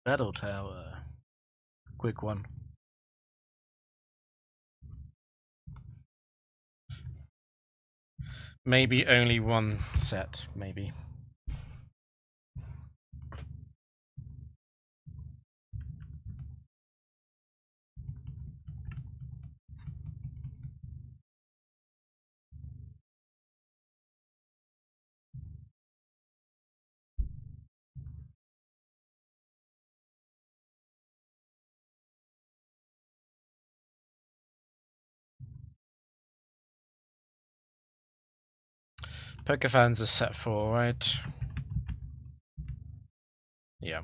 Battle Tower. Quick one. Maybe only one set, maybe. Poker fans are set for, right? Yeah.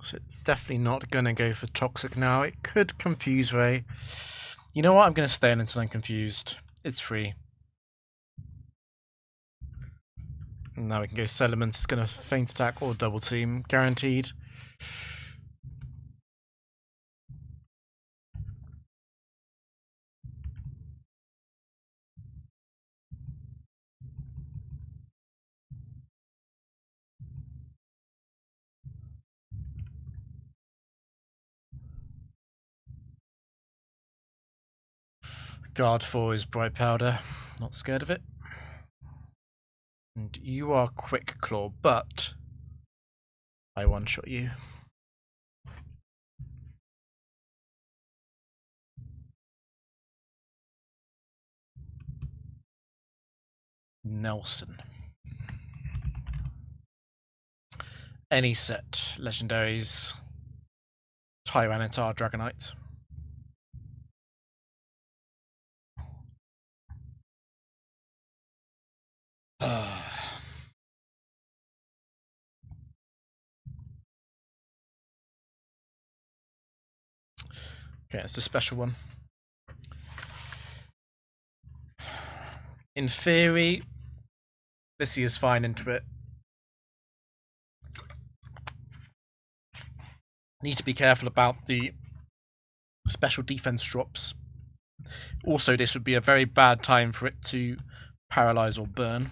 So it's definitely not going to go for Toxic now. It could confuse Ray. You know what? I'm going to stay in until I'm confused. It's free. And now we can go Settlement. It's going to feint attack or double team. Guaranteed. Guard 4 is Bright Powder. Not scared of it. And you are Quick Claw, but I one-shot you. Nelson. Any set. Legendaries. Tyranitar, Dragonite. Okay, it's a special one. In theory, this is fine into it. Need to be careful about the special defense drops. Also, this would be a very bad time for it to paralyze or burn.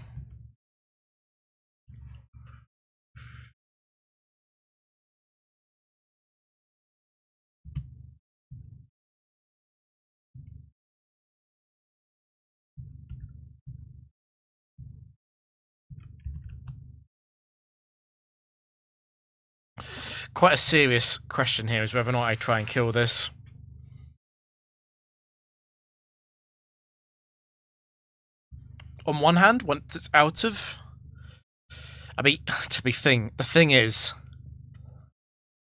Quite a serious question here is whether or not I try and kill this. On one hand, once it's out of... I mean, the thing is,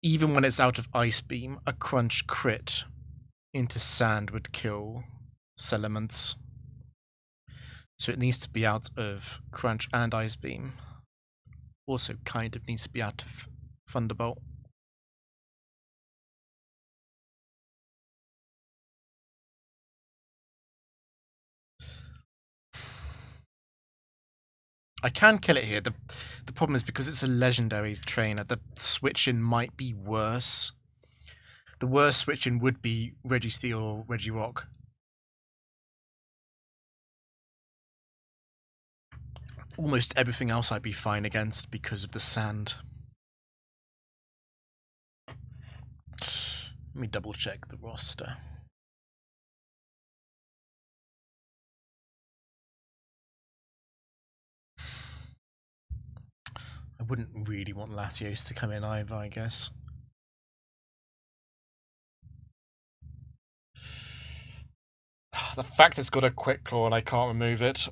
even when it's out of Ice Beam, a Crunch crit into Sand would kill Settlements. So it needs to be out of Crunch and Ice Beam. Also kind of needs to be out of Thunderbolt. I can kill it here. The problem is because it's a legendary trainer, the switch-in might be worse. The worst switch-in would be Registeel or Regirock. Almost everything else I'd be fine against because of the sand. Let me double check the roster. I wouldn't really want Latios to come in either, I guess. The fact it's got a Quick Claw and I can't remove it.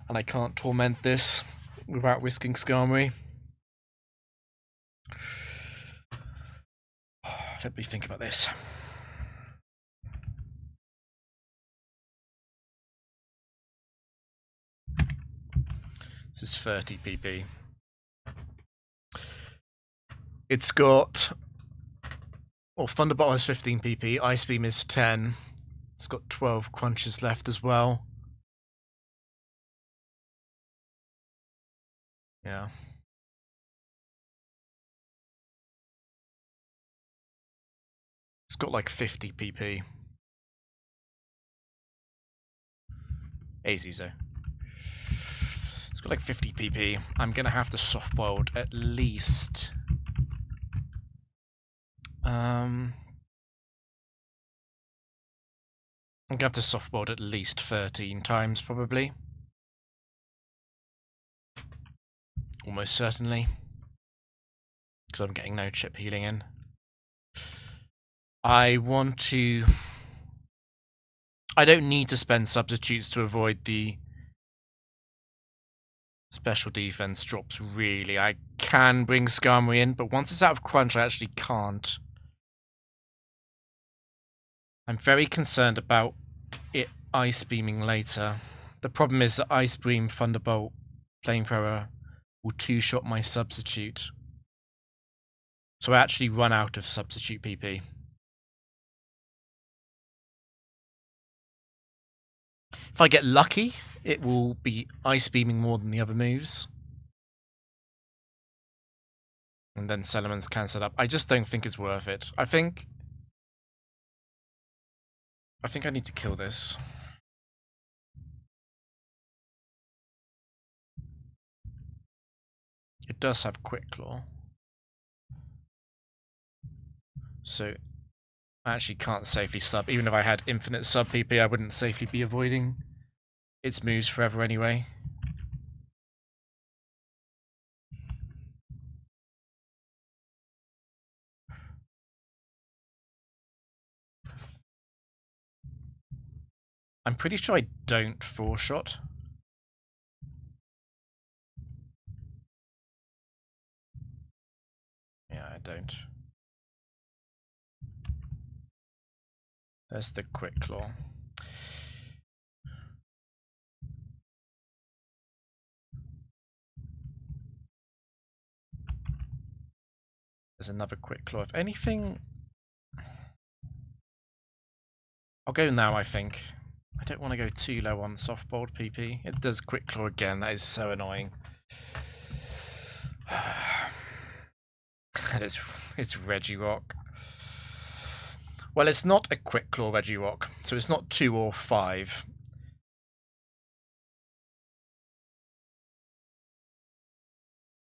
And I can't torment this without risking Skarmory. Let me think about this. This is 30 PP. It's got... Well, Thunderbolt has 15 PP, Ice Beam is 10. It's got 12 crunches left as well. Yeah. It's got like 50 PP. Easy, so. It's got like 50 PP. I'm gonna have to soft-boiled at least... I'm gonna have to soft-boiled at least 13 times, probably. Almost certainly. Because I'm getting no chip healing in. I want to... I don't need to spend substitutes to avoid the special defense drops, really. I can bring Skarmory in, but once it's out of crunch, I actually can't. I'm very concerned about it Ice Beaming later. The problem is that Ice Beam, Thunderbolt, Flamethrower will two-shot my substitute. So I actually run out of substitute PP. If I get lucky, it will be Ice Beaming more than the other moves. And then Salamence can set up. I just don't think it's worth it. I think I need to kill this. It does have Quick Claw. So I actually can't safely sub. Even if I had infinite sub PP, I wouldn't safely be avoiding its moves forever anyway. I'm pretty sure I don't 4-shot. Yeah, I don't. There's the Quick Claw. There's another Quick Claw. If anything... I'll go now, I think. I don't want to go too low on soft-boiled PP. It does Quick Claw again. That is so annoying. And it's Regirock. Well, it's not a Quick Claw Regirock, so it's not 2 or 5.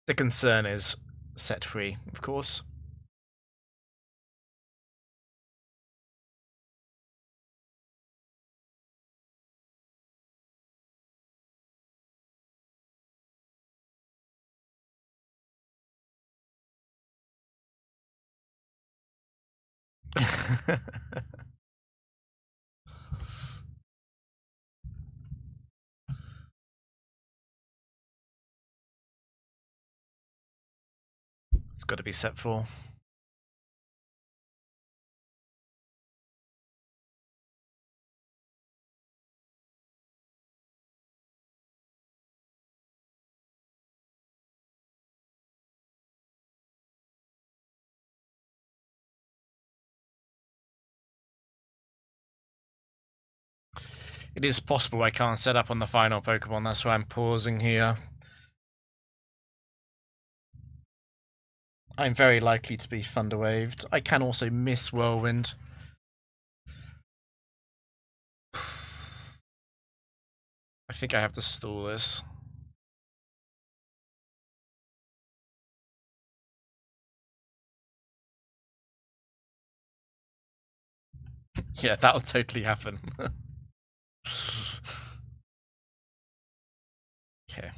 The concern is set free, of course. It's got to be set for. It is possible I can't set up on the final Pokemon, that's why I'm pausing here. I'm very likely to be Thunderwaved. I can also miss Whirlwind. I think I have to stall this. Yeah, that'll totally happen. Okay.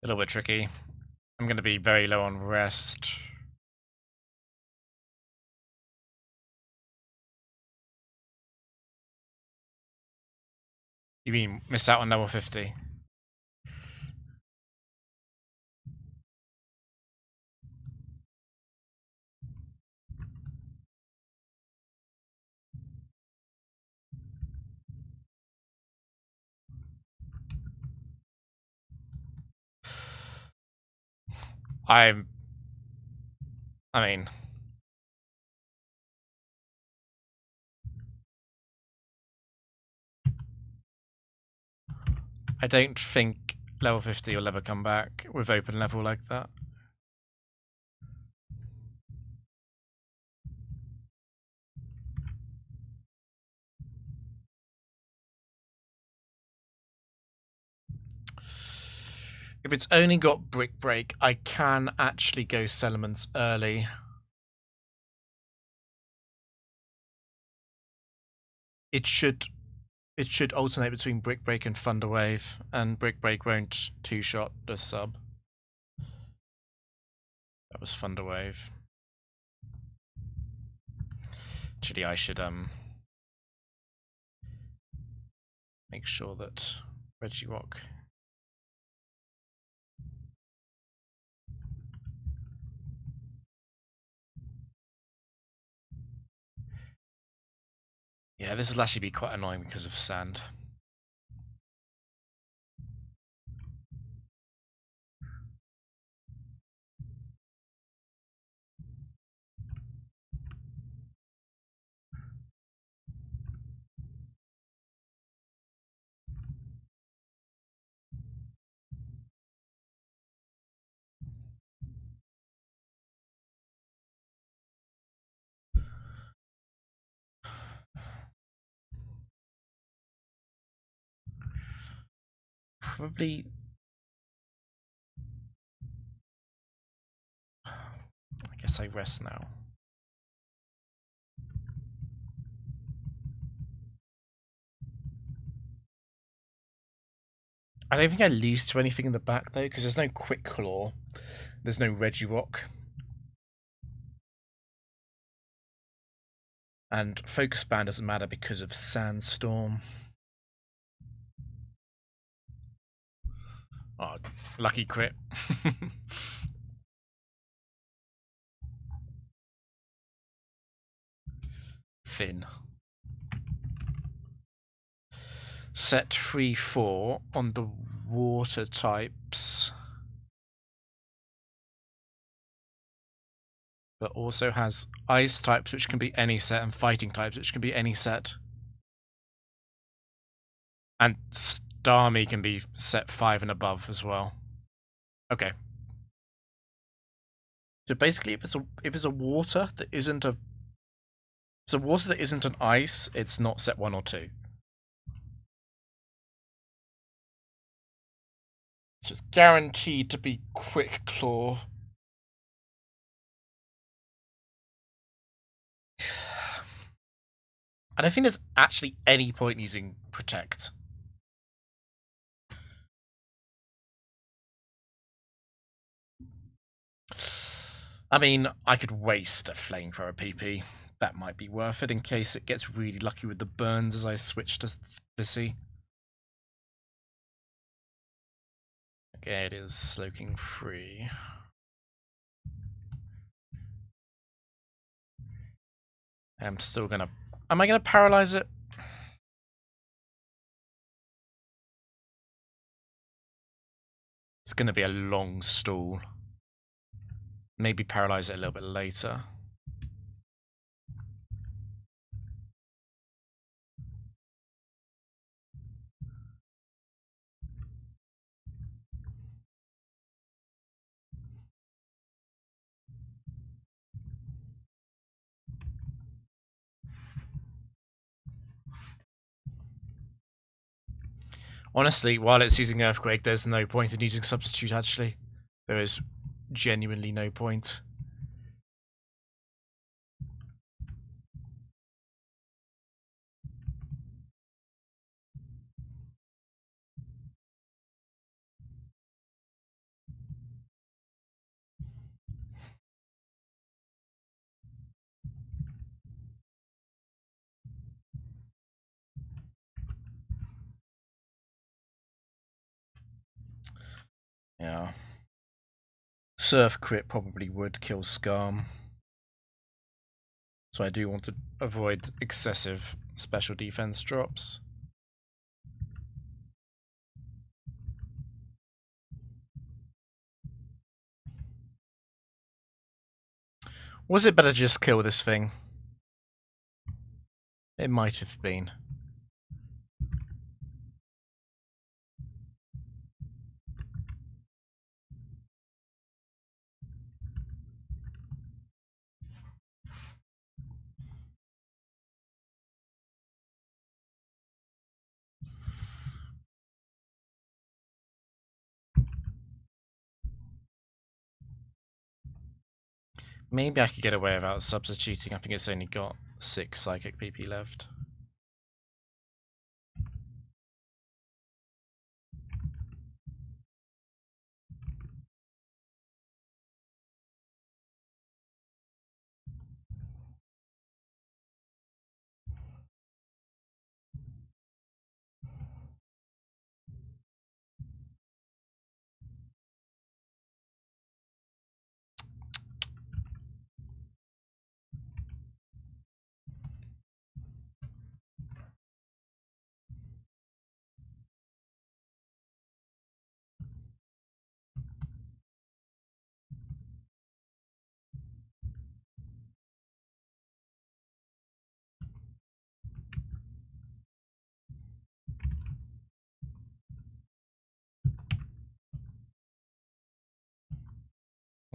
A little bit tricky. I'm going to be very low on rest. You mean miss out on level 50? I mean, I don't think level 50 will ever come back with open level like that. If it's only got Brick Break, I can actually go Settlements early. It should alternate between Brick Break and Thunderwave, and Brick Break won't two-shot the sub. That was Thunderwave. Actually, I should make sure that Regirock. Yeah, this will actually be quite annoying because of sand. Probably. I guess I rest now. I don't think I lose to anything in the back though, because there's no Quick Claw, there's no Regirock, and Focus Band doesn't matter because of Sandstorm. Oh, lucky crit. Thin. Set 3/4 on the water types, but also has ice types, which can be any set, and fighting types, which can be any set. And Starmie can be set 5 and above as well. Okay. So basically, if it's a water that isn't a water that isn't an ice, it's not set 1 or 2. So it's guaranteed to be Quick Claw. I don't think there's actually any point using Protect. I mean, I could waste a Flamethrower PP. That might be worth it in case it gets really lucky with the burns as I switch to Blissey. Okay, it is Slowking free. I'm still gonna... Am I gonna paralyze it? It's gonna be a long stall. Maybe paralyze it a little bit later. Honestly, while it's using Earthquake, there's no point in using Substitute, actually. There is genuinely no point. Yeah. Surf crit probably would kill Skarm. So I do want to avoid excessive special defense drops. Was it better to just kill this thing? It might have been. Maybe I could get away without substituting. I think it's only got 6 psychic PP left.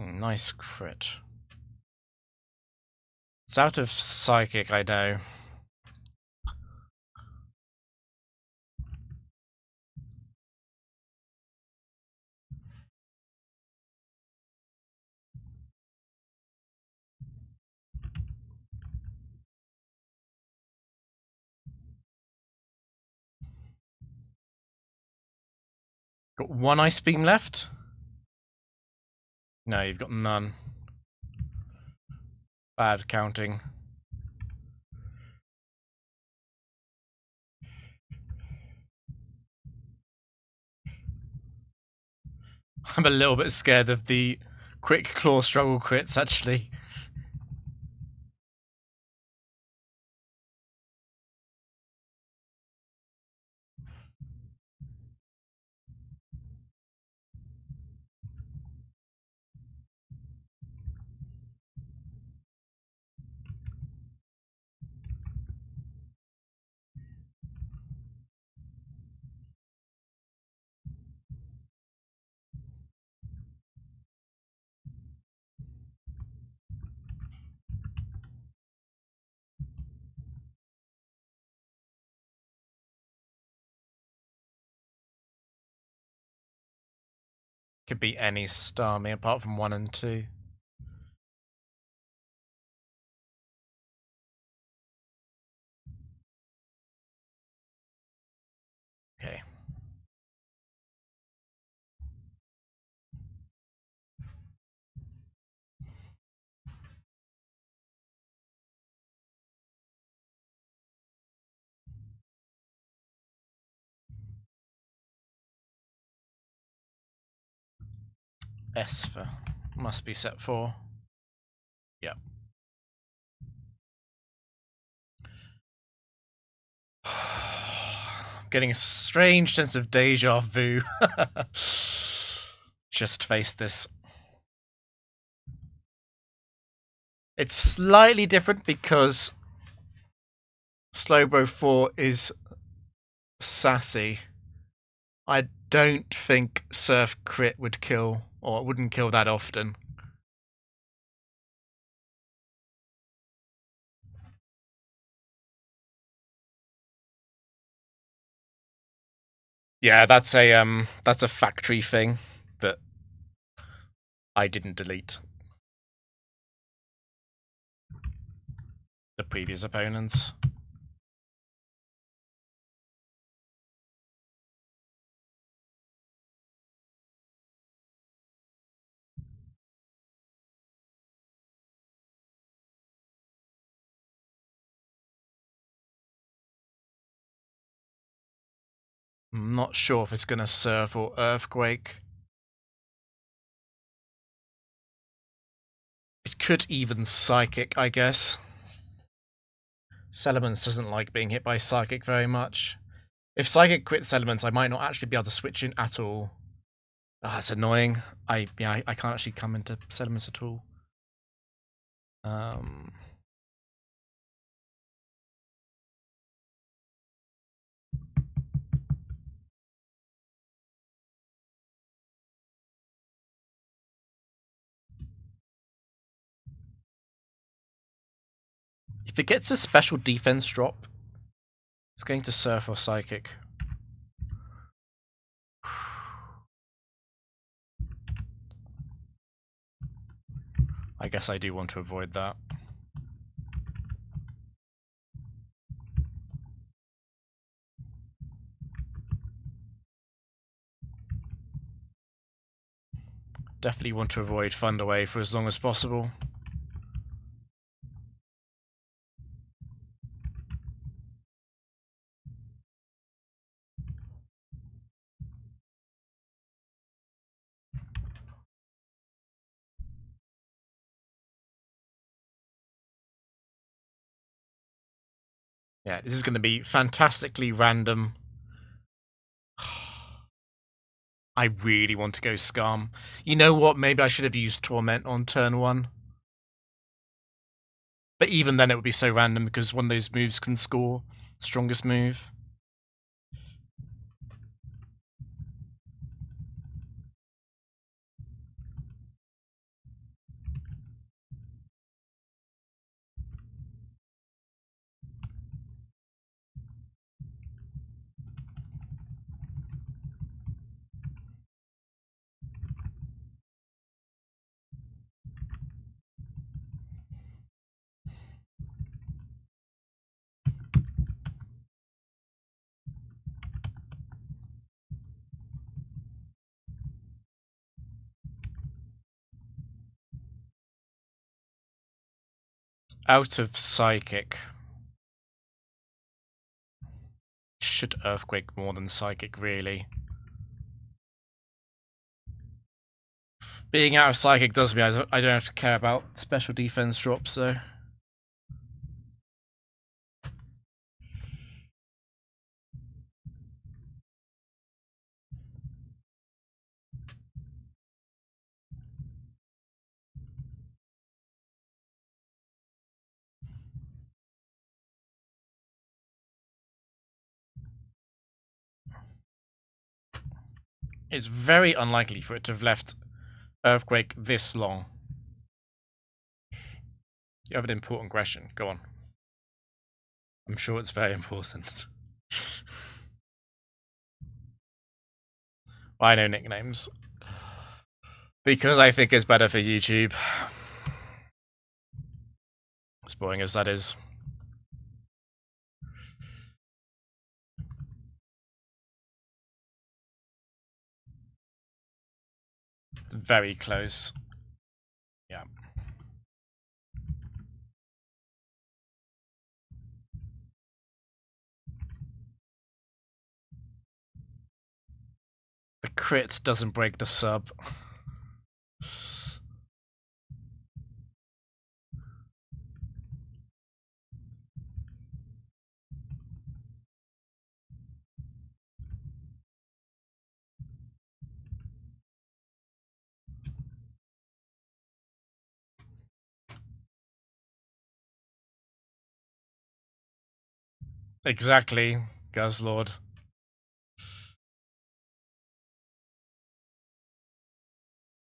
Nice crit. It's out of psychic, I know. Got 1 ice beam left? No, you've got none. Bad counting. I'm a little bit scared of the quick claw struggle crits, actually. Could be any Starmie apart from 1 and 2. Okay. Esper. Must be set 4. Yep. Getting a strange sense of deja vu. Just face this. It's slightly different because Slowbro 4 is sassy. I don't think Surf Crit would kill, or it wouldn't kill that often. Yeah, that's a factory thing that I didn't delete. The previous opponents. I'm not sure if it's gonna Surf or Earthquake. could even Psychic, I guess. Settlements doesn't like being hit by Psychic very much. If Psychic crits Settlements, I might not actually be able to switch in at all. Ah, it's annoying. I can't actually come into Settlements at all. If it gets a special defense drop, it's going to Surf or Psychic. I guess I do want to avoid that. Definitely want to avoid Thunderwave for as long as possible. Yeah, this is going to be fantastically random. I really want to go Scum. You know what? Maybe I should have used Torment on turn 1. But even then it would be so random because one of those moves can score strongest move. Out of Psychic. Should Earthquake more than Psychic, really? Being out of Psychic does mean I don't have to care about special defense drops, though. It's very unlikely for it to have left Earthquake this long. You have an important question. Go on. I'm sure it's very important. I know nicknames. Because I think it's better for YouTube. As boring as that is. It's very close. Yeah. The crit doesn't break the sub. Exactly, Guzzlord.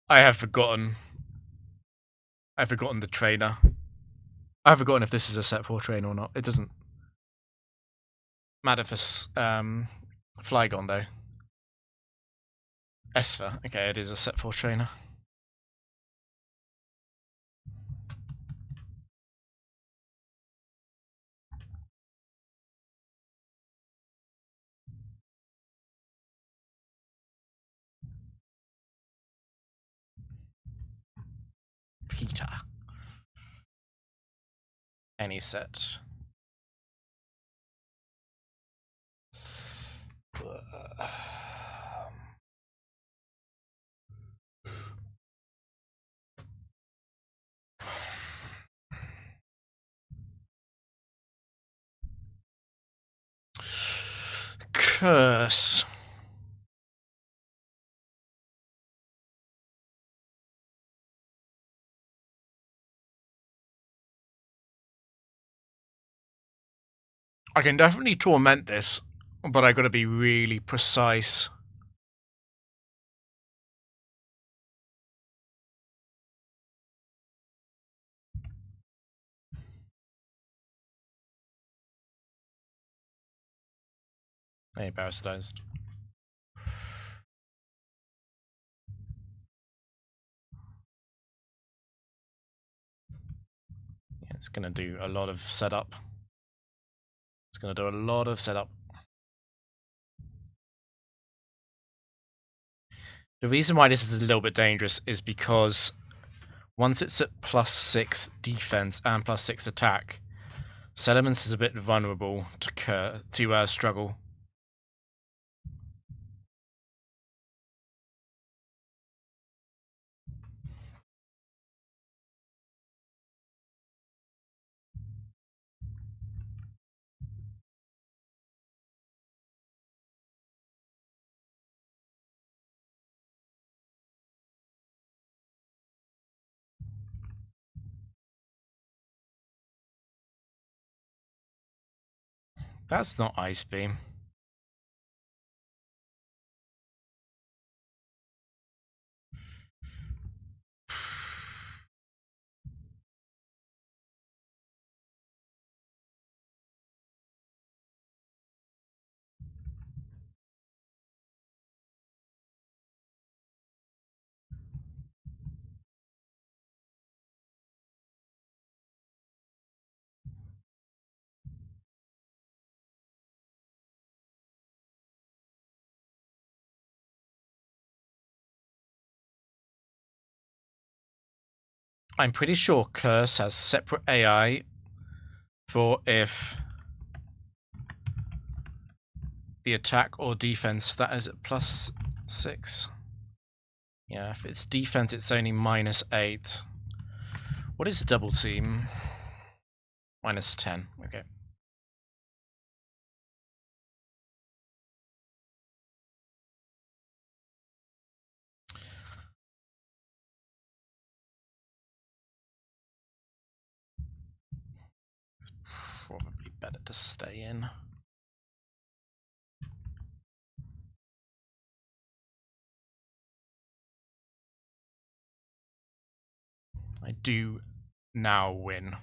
I have forgotten. I've forgotten the trainer. I've forgotten if this is a set 4 trainer or not. It doesn't matter for Flygon, though. Esper. Okay, it is a set 4 trainer. Peter. Any set. curse. I can definitely torment this, but I gotta be really precise. Hey, parasitized. Yeah, it's gonna do a lot of setup. It's gonna do a lot of setup. The reason why this is a little bit dangerous is because once it's at +6 defense and +6 attack, Settlements is a bit vulnerable to struggle. That's not Ice Beam. I'm pretty sure Curse has separate AI for if the attack or defense that is at +6. Yeah, if it's defense, it's only -8. What is double team? -10. Okay. It's probably better to stay in. I do now win.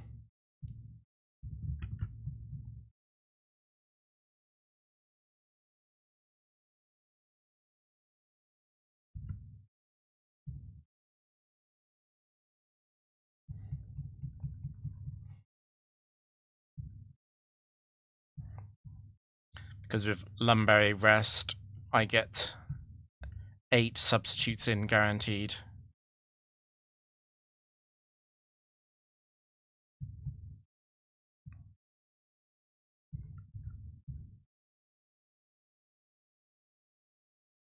Because with Lumberry Rest, I get 8 substitutes in guaranteed.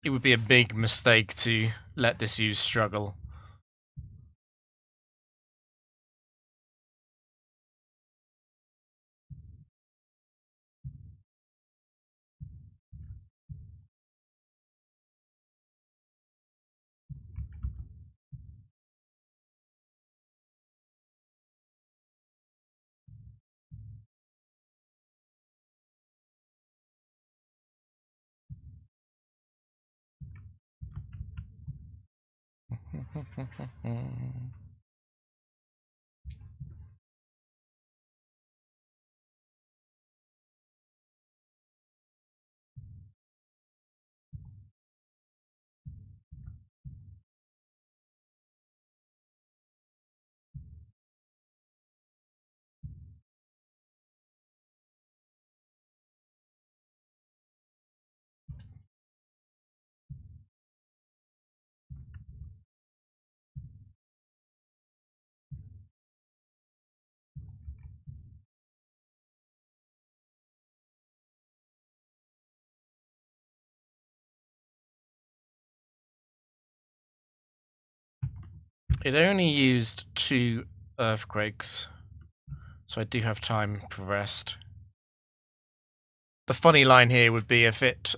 It would be a big mistake to let this use struggle. It only used 2 earthquakes, so I do have time for rest. The funny line here would be if it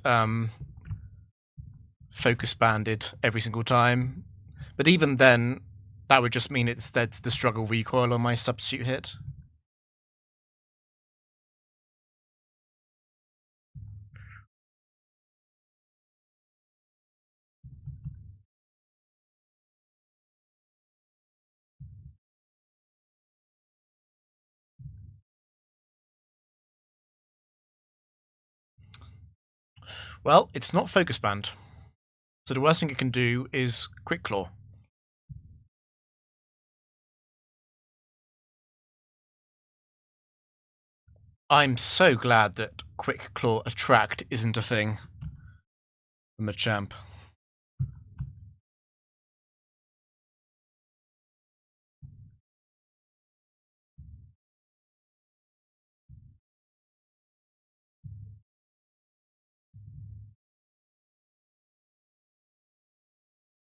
focus banded every single time, but even then, that would just mean it's dead to the struggle recoil on my substitute hit. Well, it's not focus band, so the worst thing it can do is quick claw. I'm so glad that quick claw attract isn't a thing from a champ.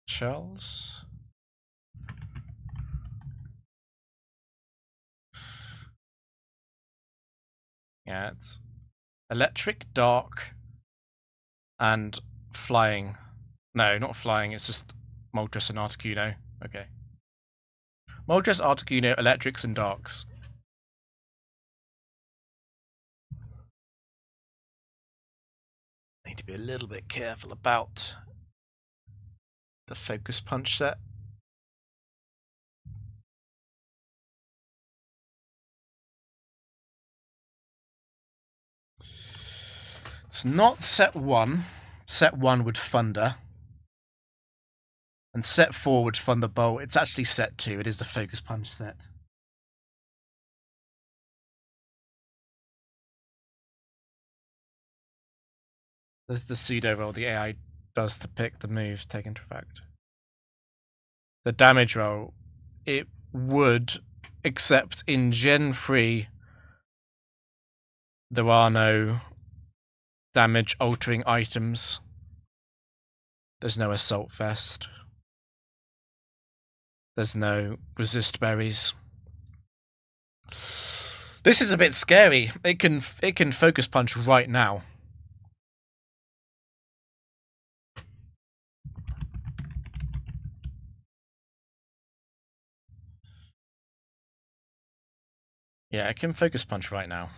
Charles? Yeah, it's electric, dark, and flying. No, not flying, it's just Moltres and Articuno. Okay. Moltres, Articuno, electrics, and darks. Need to be a little bit careful about the focus punch set. It's not set 1. Set 1 would Thunder. And set 4 would Thunderbolt. It's actually set 2. It is the focus punch set. There's the pseudo roll the AI does to pick the moves take into effect. The damage roll, it would, except in Gen 3, there are no damage altering items. There's no Assault Vest. There's no Resist Berries. This is a bit scary. It can focus punch right now. Yeah, it can focus punch right now.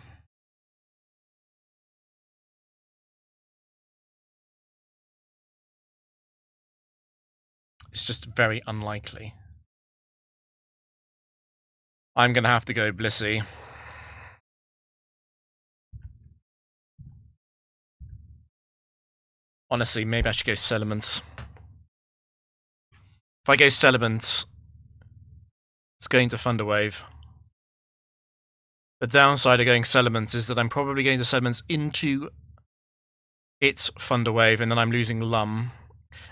It's just very unlikely. I'm gonna have to go Blissey. Honestly, maybe I should go Celements. If I go Celements, it's going to Thunderwave. The downside of going Celements is that I'm probably going to Celements into its Thunderwave, and then I'm losing Lum.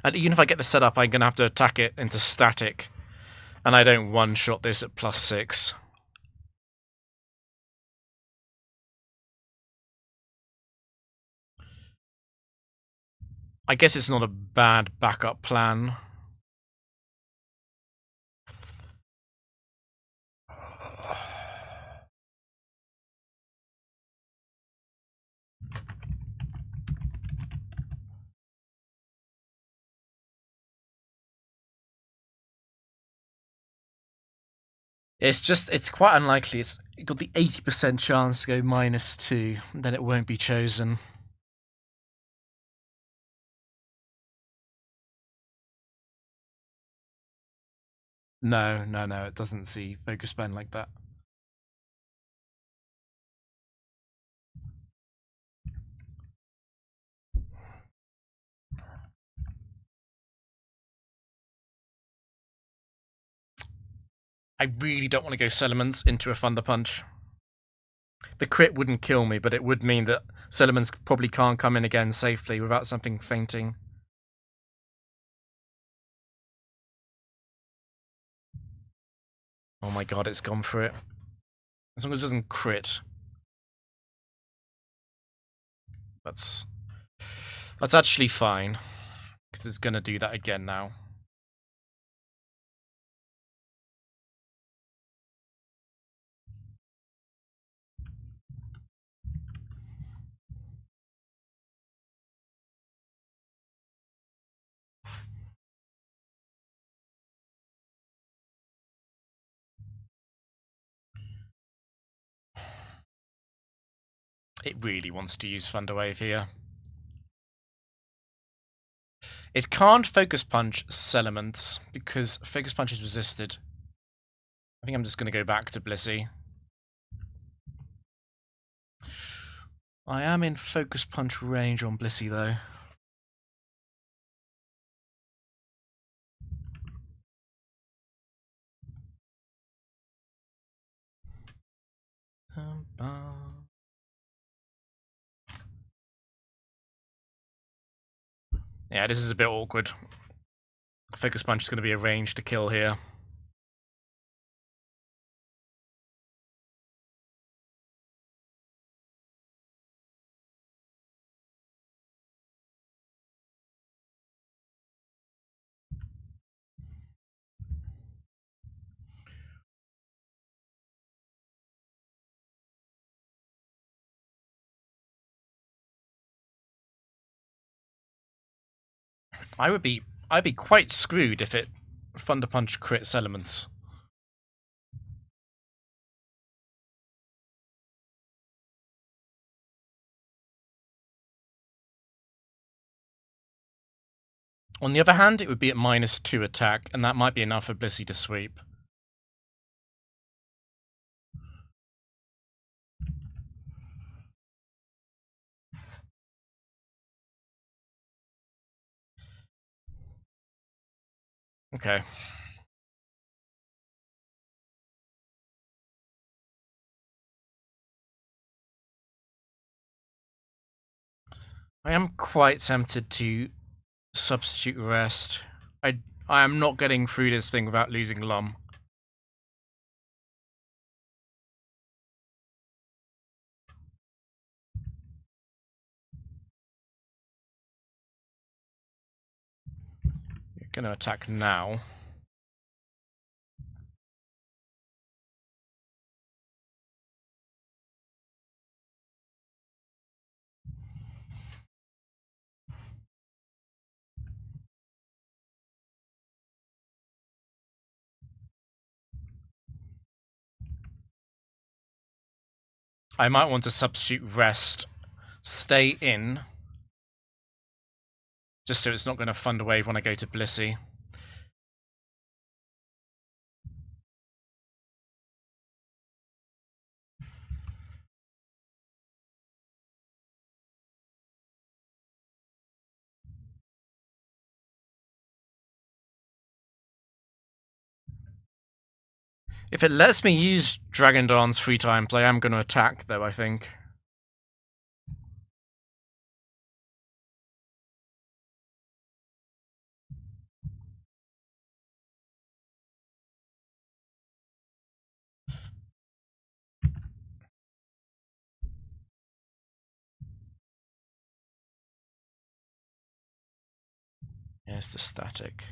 And even if I get the setup, I'm going to have to attack it into Static. And I don't one-shot this at +6. I guess it's not a bad backup plan. It's quite unlikely. It's got the 80% chance to go -2, then it won't be chosen. No, it doesn't see Focus Band like that. I really don't want to go Celements into a Thunder Punch. The crit wouldn't kill me, but it would mean that Celements probably can't come in again safely without something fainting. Oh my god, it's gone for it. As long as it doesn't crit. That's actually fine. Because it's going to do that again now. It really wants to use Thunderwave here. It can't Focus Punch Salamence because Focus Punch is resisted. I think I'm just going to go back to Blissey. I am in Focus Punch range on Blissey though. Yeah, this is a bit awkward. Focus Punch is going to be a range to kill here. I'd be quite screwed if it Thunder Punch crit Salamence. On the other hand, it would be at -2 attack, and that might be enough for Blissey to sweep. Okay. I am quite tempted to substitute Rest. I am not getting through this thing without losing Lum. You're going to attack now. I might want to substitute Rest, stay in, just so it's not going to Thunder Wave when I go to Blissey. If it lets me use Dragon Dance free time play, I'm going to attack, though, I think. Here's the static.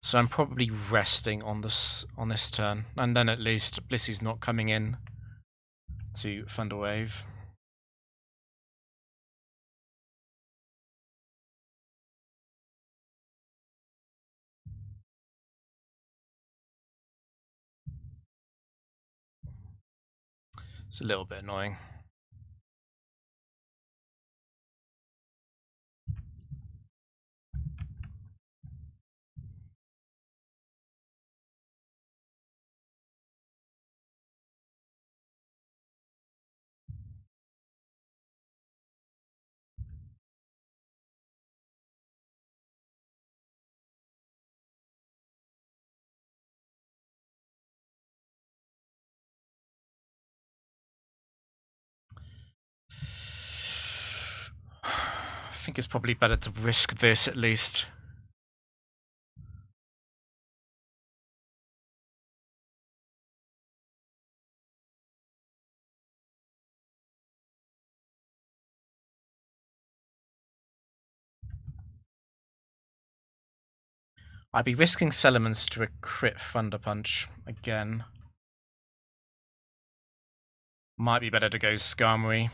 So I'm probably resting on this turn, and then at least Blissey's not coming in to Thunder Wave. It's a little bit annoying. I think it's probably better to risk this at least. I'd be risking Salamence to a crit Thunder Punch again. Might be better to go Skarmory.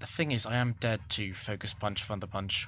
The thing is, I am dead to Focus Punch, Thunder Punch.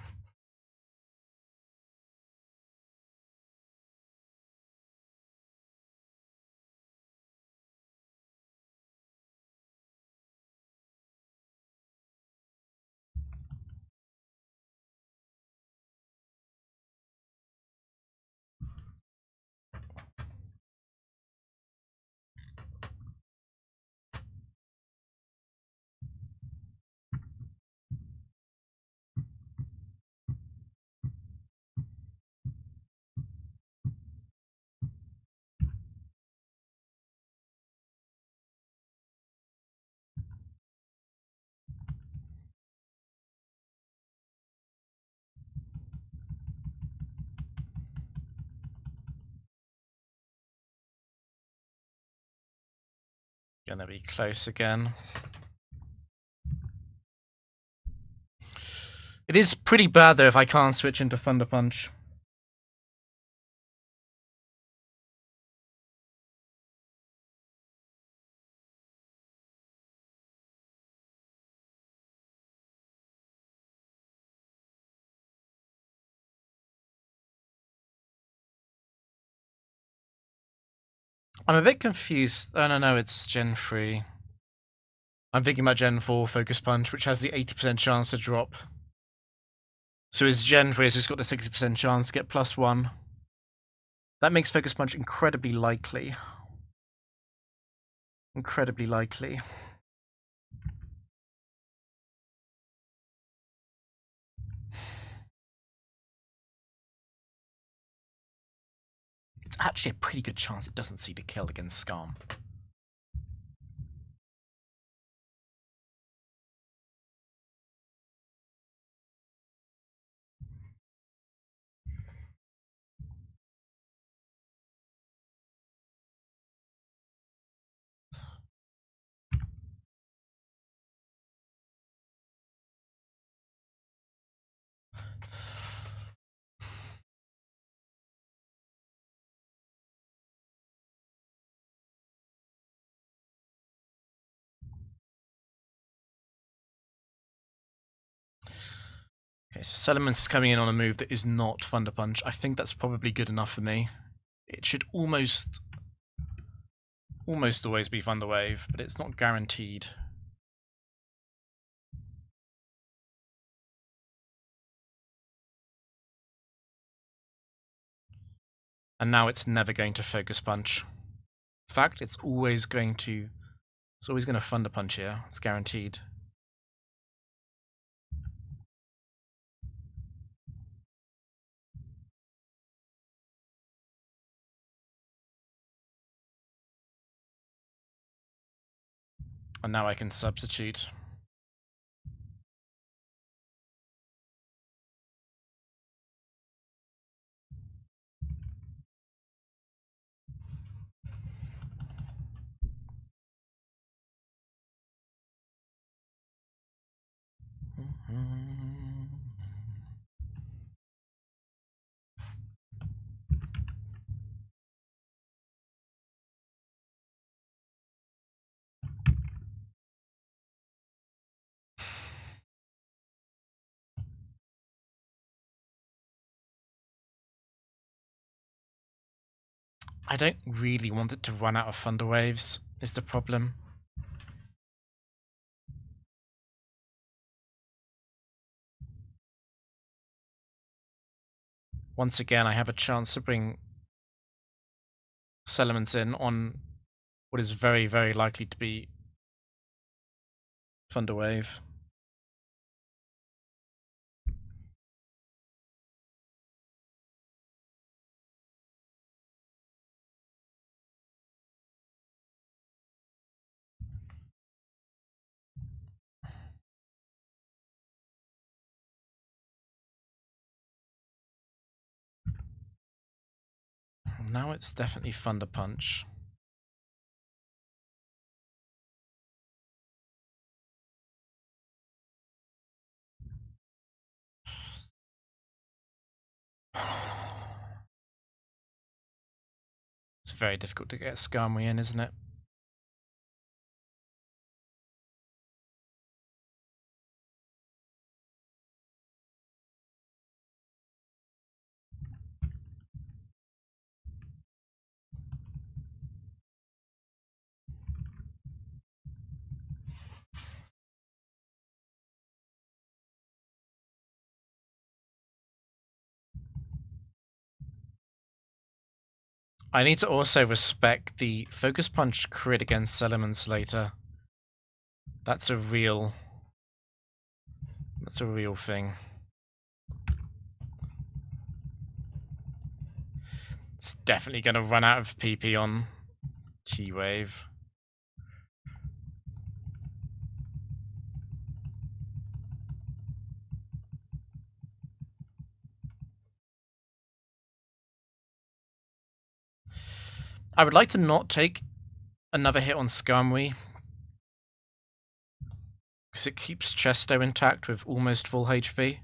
Gonna be close again. It is pretty bad though if I can't switch into Thunder Punch. I'm a bit confused. Oh no, it's Gen 3. I'm thinking about Gen 4 Focus Punch, which has the 80% chance to drop. So his Gen 3 has just got the 60% chance to get +1. That makes Focus Punch incredibly likely. Incredibly likely. It's actually a pretty good chance it doesn't see the kill against Skarm. Okay, so Salamence is coming in on a move that is not Thunder Punch. I think that's probably good enough for me. It should almost always be Thunder Wave, but it's not guaranteed. And now it's never going to Focus Punch. In fact, it's always going to Thunder Punch here. It's guaranteed. And now I can substitute. I don't really want it to run out of Thunder Waves, is the problem. Once again, I have a chance to bring Salamence in on what is very, very likely to be Thunder Wave. Now it's definitely Thunder Punch. It's very difficult to get Skarmory in, isn't it? I need to also respect the Focus Punch crit against Salamence later. That's a real thing. It's definitely going to run out of PP on T-Wave. I would like to not take another hit on Skarmory, because it keeps Chesto intact with almost full HP.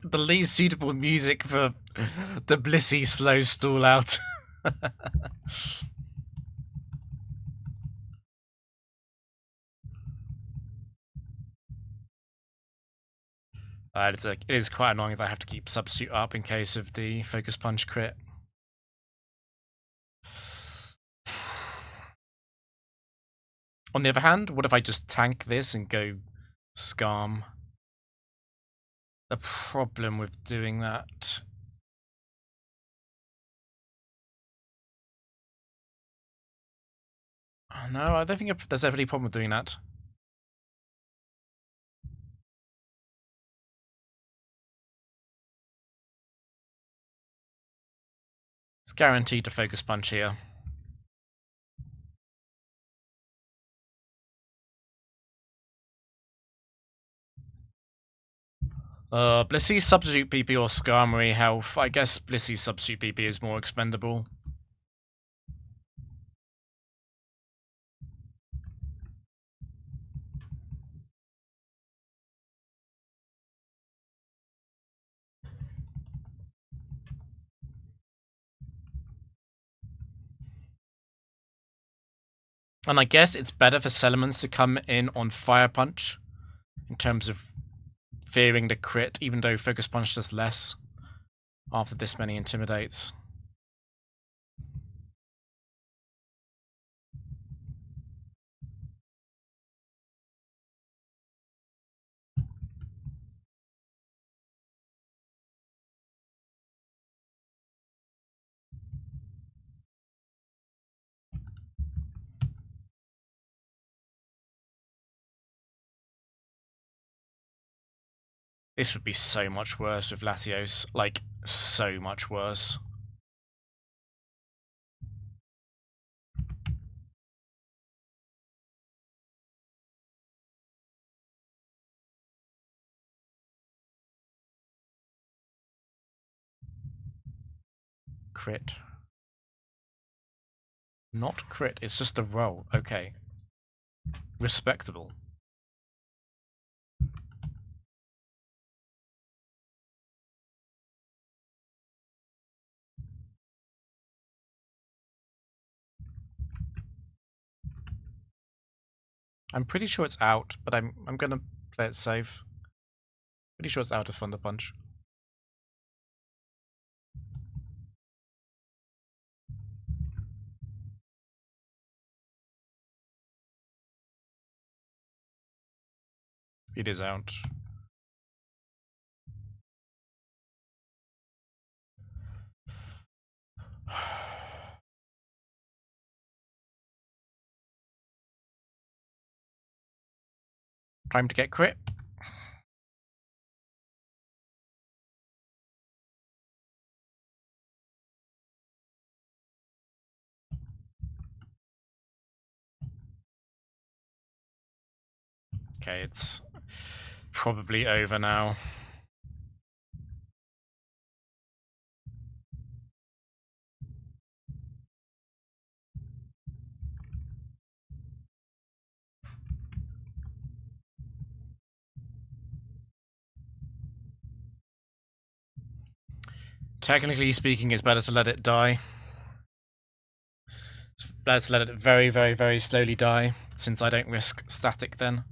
The least suitable music for the Blissey slow stall out. It is quite annoying that I have to keep Substitute up in case of the Focus Punch crit. On the other hand, what if I just tank this and go Skarm? The problem with doing that... No, I don't think there's ever any problem with doing that. It's guaranteed to Focus Punch here. Blissey's Substitute BP or Skarmory health. I guess Blissey's Substitute BP is more expendable. And I guess it's better for Salamence to come in on Fire Punch in terms of fearing the crit, even though Focus Punch does less after this many Intimidates. This would be so much worse with Latios. Like, so much worse. Crit. Not crit, it's just a roll. Okay. Respectable. I'm pretty sure it's out, but I'm gonna play it safe. Pretty sure it's out of Thunder Punch. It is out. Time to get crit. Okay, it's probably over now. Technically speaking, it's better to let it die. It's better to let it very, very, very slowly die, since I don't risk static then.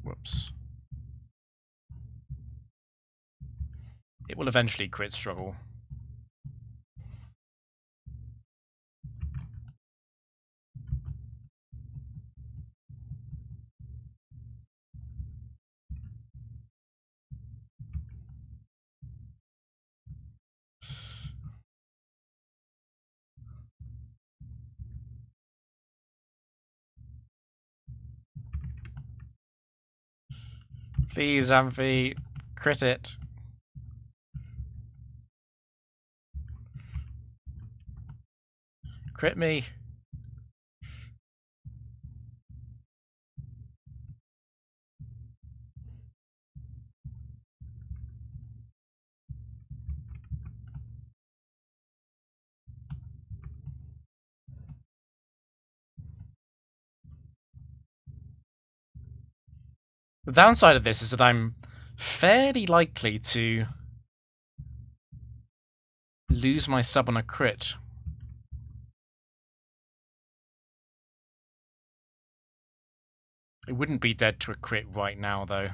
Whoops. It will eventually crit struggle. Please, Amphi, crit it. Crit me. The downside of this is that I'm fairly likely to lose my sub on a crit. It wouldn't be dead to a crit right now, though.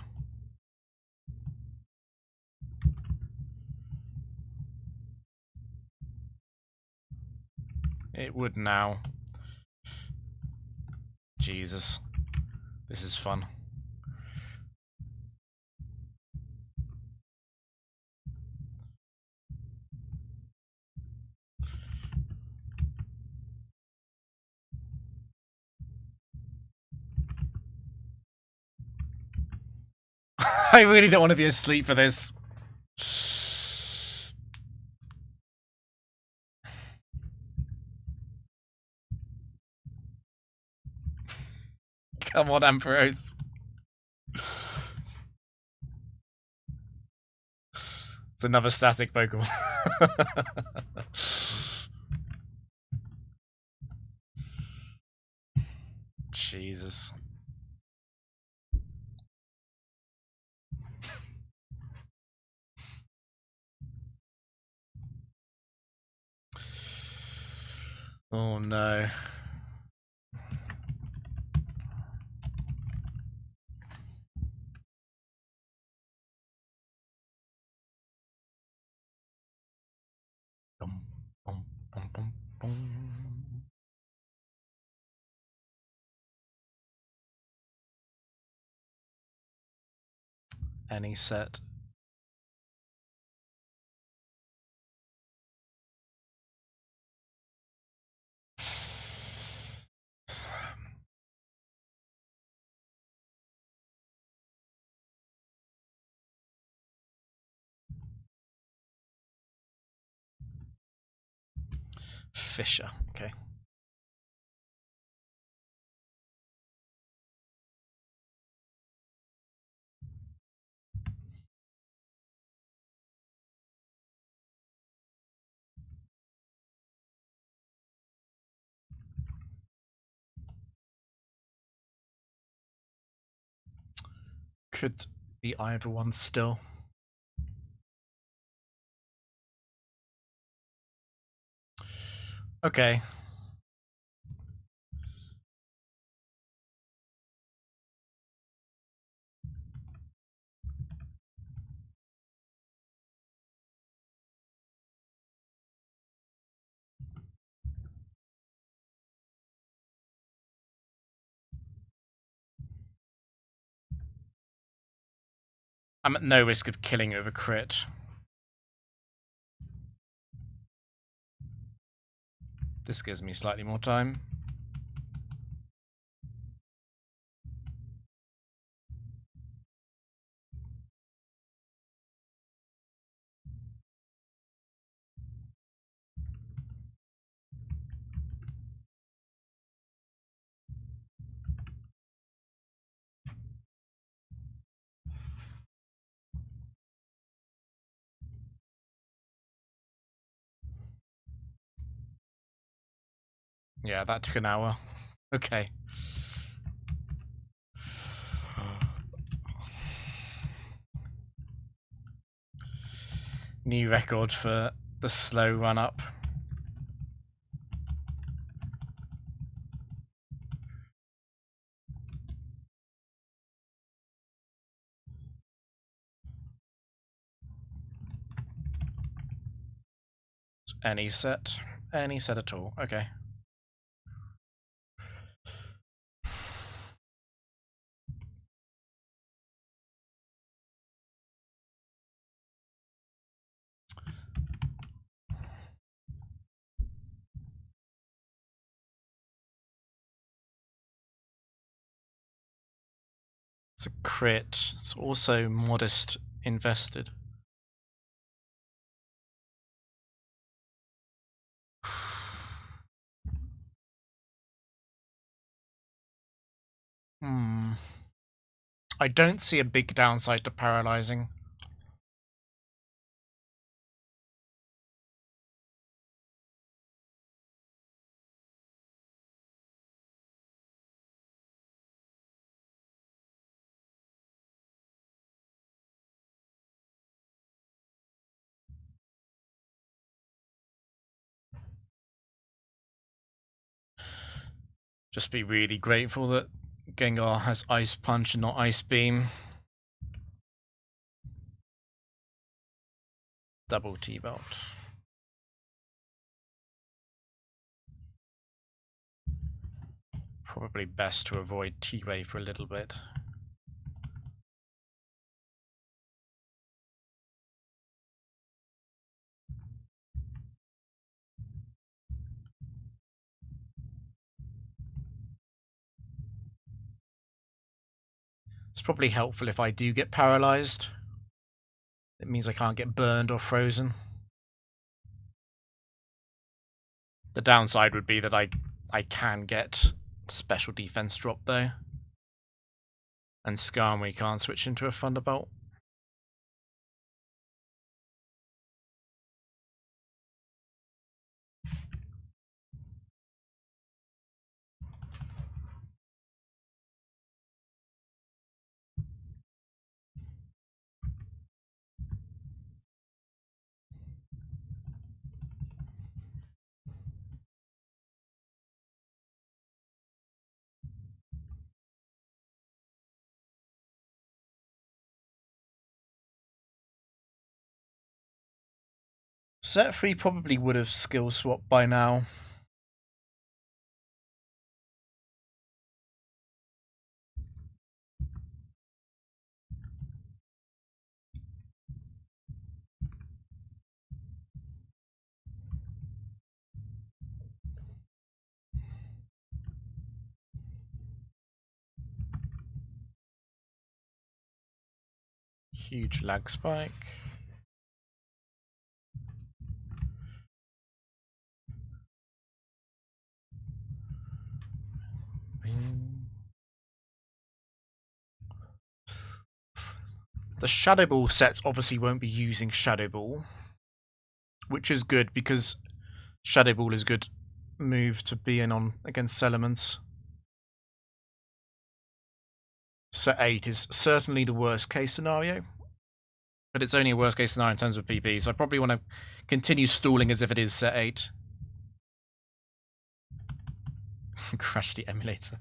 It would now. Jesus. This is fun. I really don't want to be asleep for this. Come on, Ampharos. It's another static Pokemon. Jesus. Oh no. Bum, bum, bum, bum, bum. Any set. Fisher, okay. Could be either one still. Okay. I'm at no risk of killing over crit. This gives me slightly more time. Yeah, that took an hour. Okay. New record for the slow run up. Any set. Any set at all. Okay. It's a crit. It's also modest invested. Hmm. I don't see a big downside to paralyzing. Just be really grateful that Gengar has Ice Punch and not Ice Beam. Double T-Belt. Probably best to avoid T-Ray for a little bit. It's probably helpful if I do get paralyzed. It means I can't get burned or frozen. The downside would be that I can get special defense drop though. And Skarmory can't switch into a Thunderbolt. Set 3 probably would have skill swapped by now. Huge lag spike. The Shadow Ball sets obviously won't be using Shadow Ball, which is good because Shadow Ball is a good move to be in on against Salamence. Set 8 is certainly the worst case scenario, but it's only a worst case scenario in terms of PP, so I probably want to continue stalling as if it is set 8. Crash the emulator.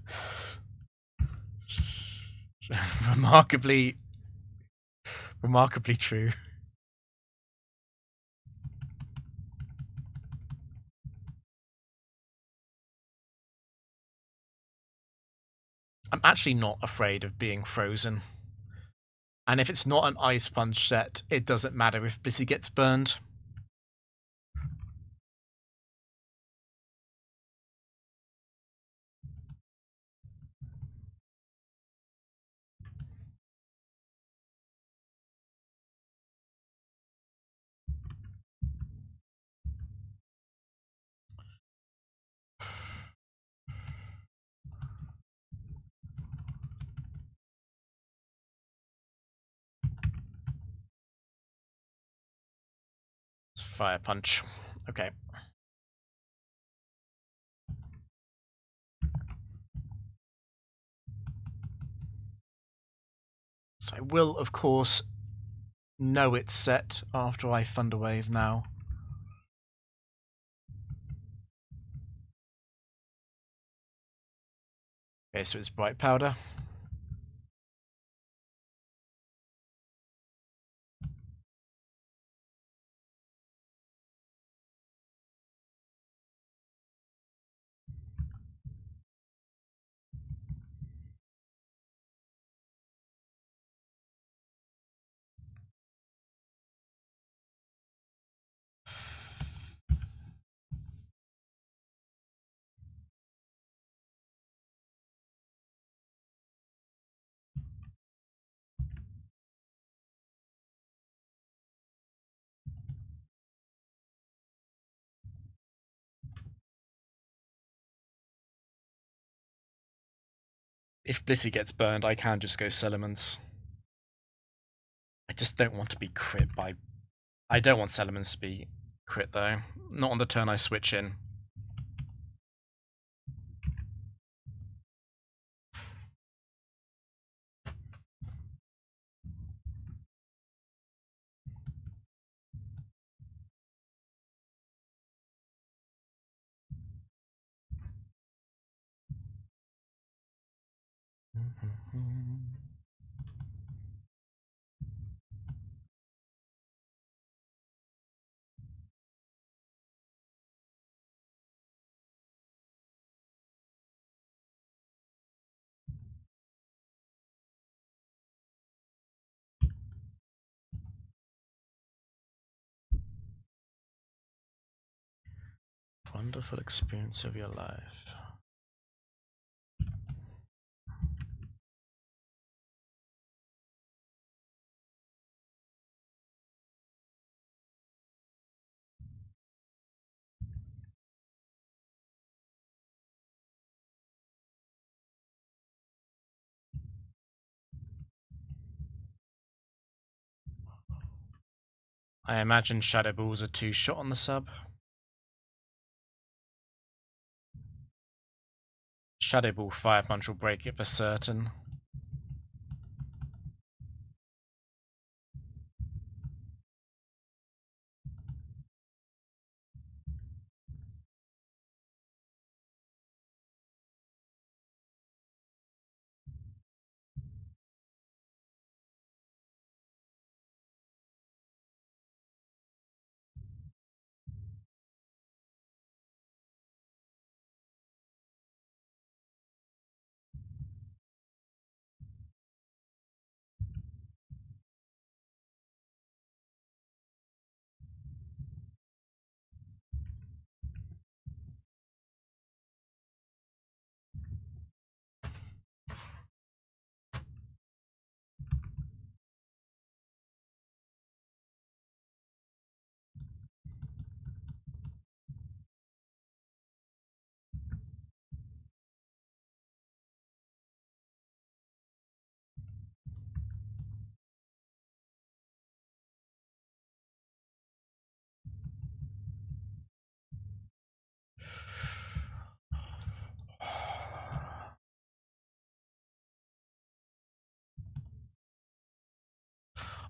Remarkably true. I'm actually not afraid of being frozen. And if it's not an Ice Punch set, it doesn't matter if Blissey gets burned. Fire Punch. Okay. next. I will, of course, know it's set after I Thunderwave now. Okay, so it's Bright Powder. If Blissey gets burned, I can just go Salamence. I just don't want to be crit by... I don't want Salamence to be crit, though. Not on the turn I switch in. Wonderful experience of your life. I imagine Shadow Ball's a 2-shot on the sub. Shadow Ball Fire Punch will break it for certain.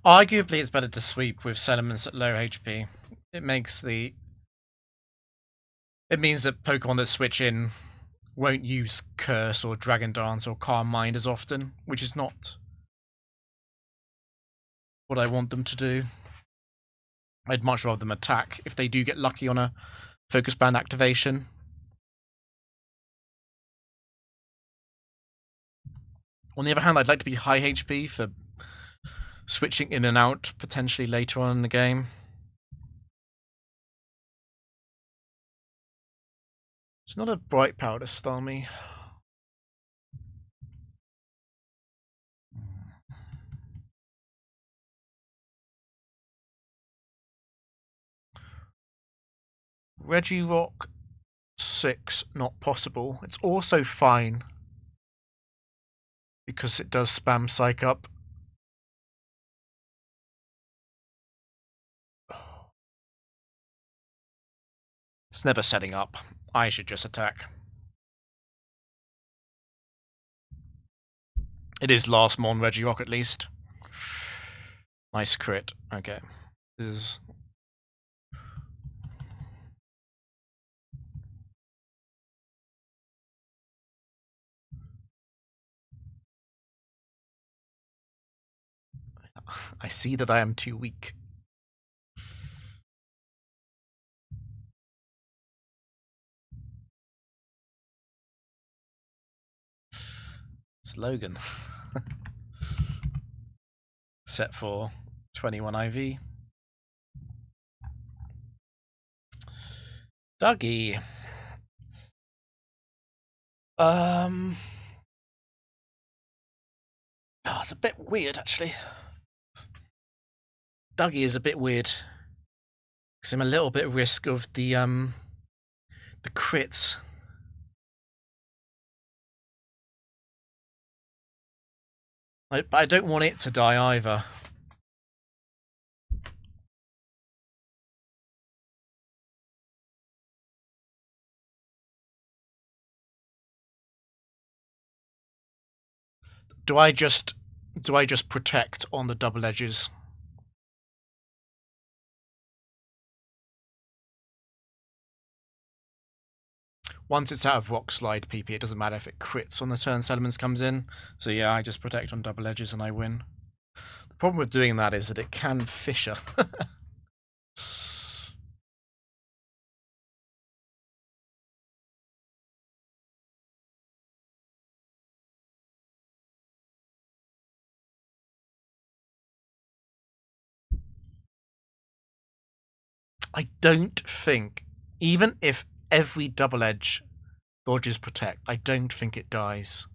Arguably, it's better to sweep with Salamence at low HP. It makes the... It means that Pokemon that switch in won't use Curse or Dragon Dance or Calm Mind as often, which is not what I want them to do. I'd much rather them attack if they do get lucky on a Focus Band activation. On the other hand, I'd like to be high HP for switching in and out potentially later on in the game. It's not a Bright Powder style me. Regirock 6, not possible. It's also fine because it does spam Psych Up. It's never setting up. I should just attack. It is last Mon Regirock at least. Nice crit. Okay. This is... I see that I am too weak. It's Logan. Set for 21 IV. Dougie. Oh, it's a bit weird, actually. Dougie is a bit weird. Because I'm a little bit at risk of the crits. But I don't want it to die either. Do I just protect on the double edges? Once it's out of rock slide PP, it doesn't matter if it crits on the turn Salamence comes in. So yeah, I just protect on double edges and I win. The problem with doing that is that it can fissure. I don't think, even if every double edge dodges protect, I don't think it dies.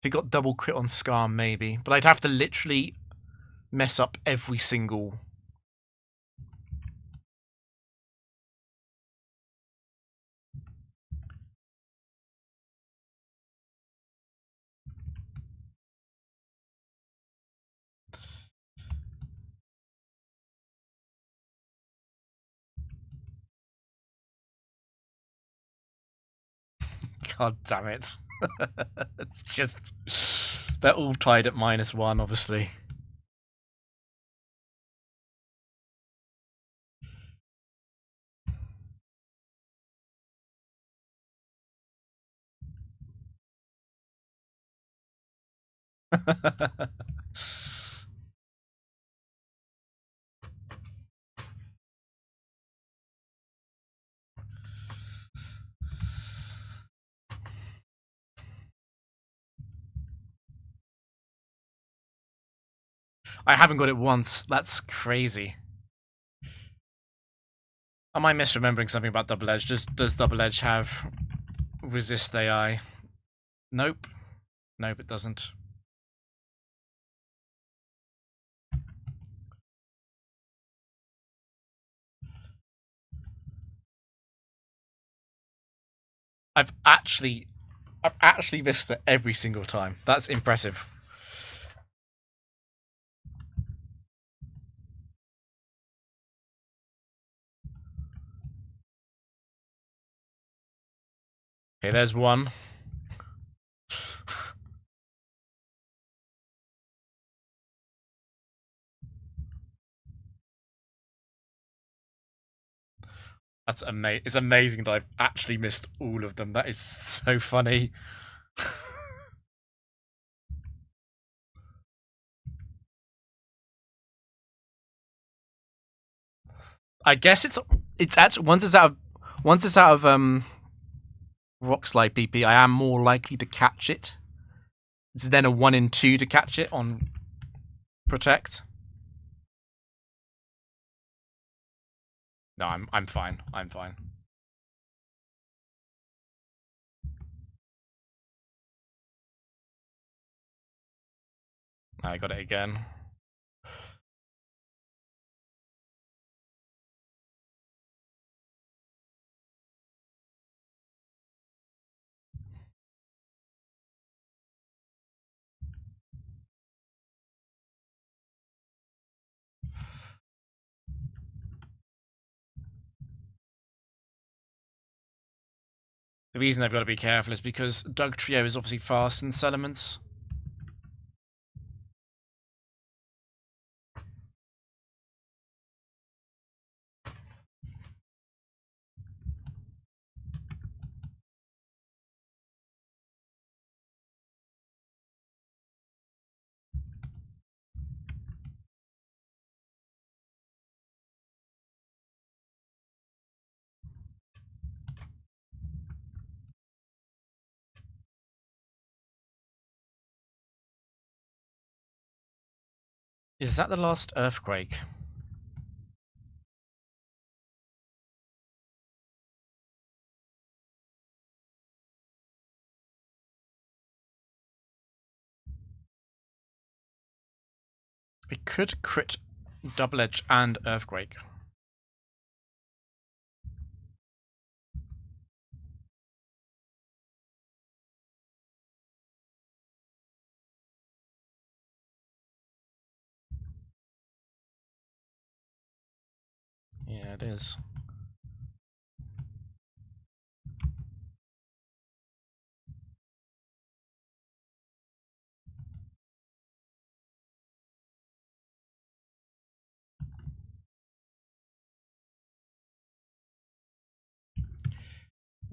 If it got double crit on Scar, maybe. But I'd have to literally mess up every single... God damn it. It's just... They're all tied at -1, obviously. I haven't got it once. That's crazy. Am I misremembering something about Double Edge? Does Double Edge have resist AI? Nope. Nope, it doesn't. I've actually missed it every single time. That's impressive. Okay, there's one. That's amazing. It's amazing that I've actually missed all of them. That is so funny. I guess it's actually once it's out of rock slide PP, I am more likely to catch it. It's then a 1 in 2 to catch it on protect. No, I'm fine. I'm fine. I got it again. The reason I've got to be careful is because Dugtrio is obviously fast in Salamence. Is that the last earthquake? It could crit Double Edge and Earthquake. Yeah, it is.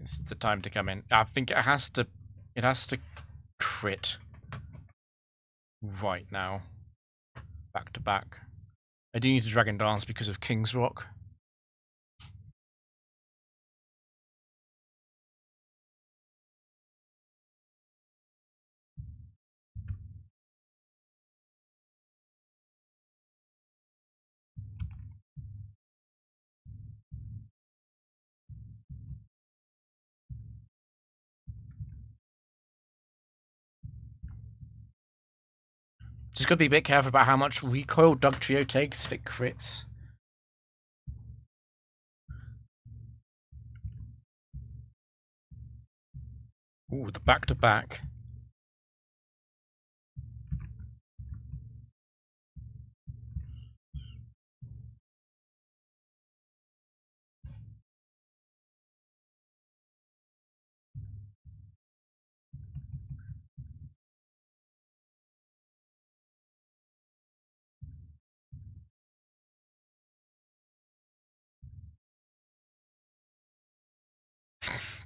It's the time to come in. I think it has to crit right now. Back to back. I do need to Dragon Dance because of King's Rock. Just gotta be a bit careful about how much recoil Dugtrio takes if it crits. Ooh, the back to back.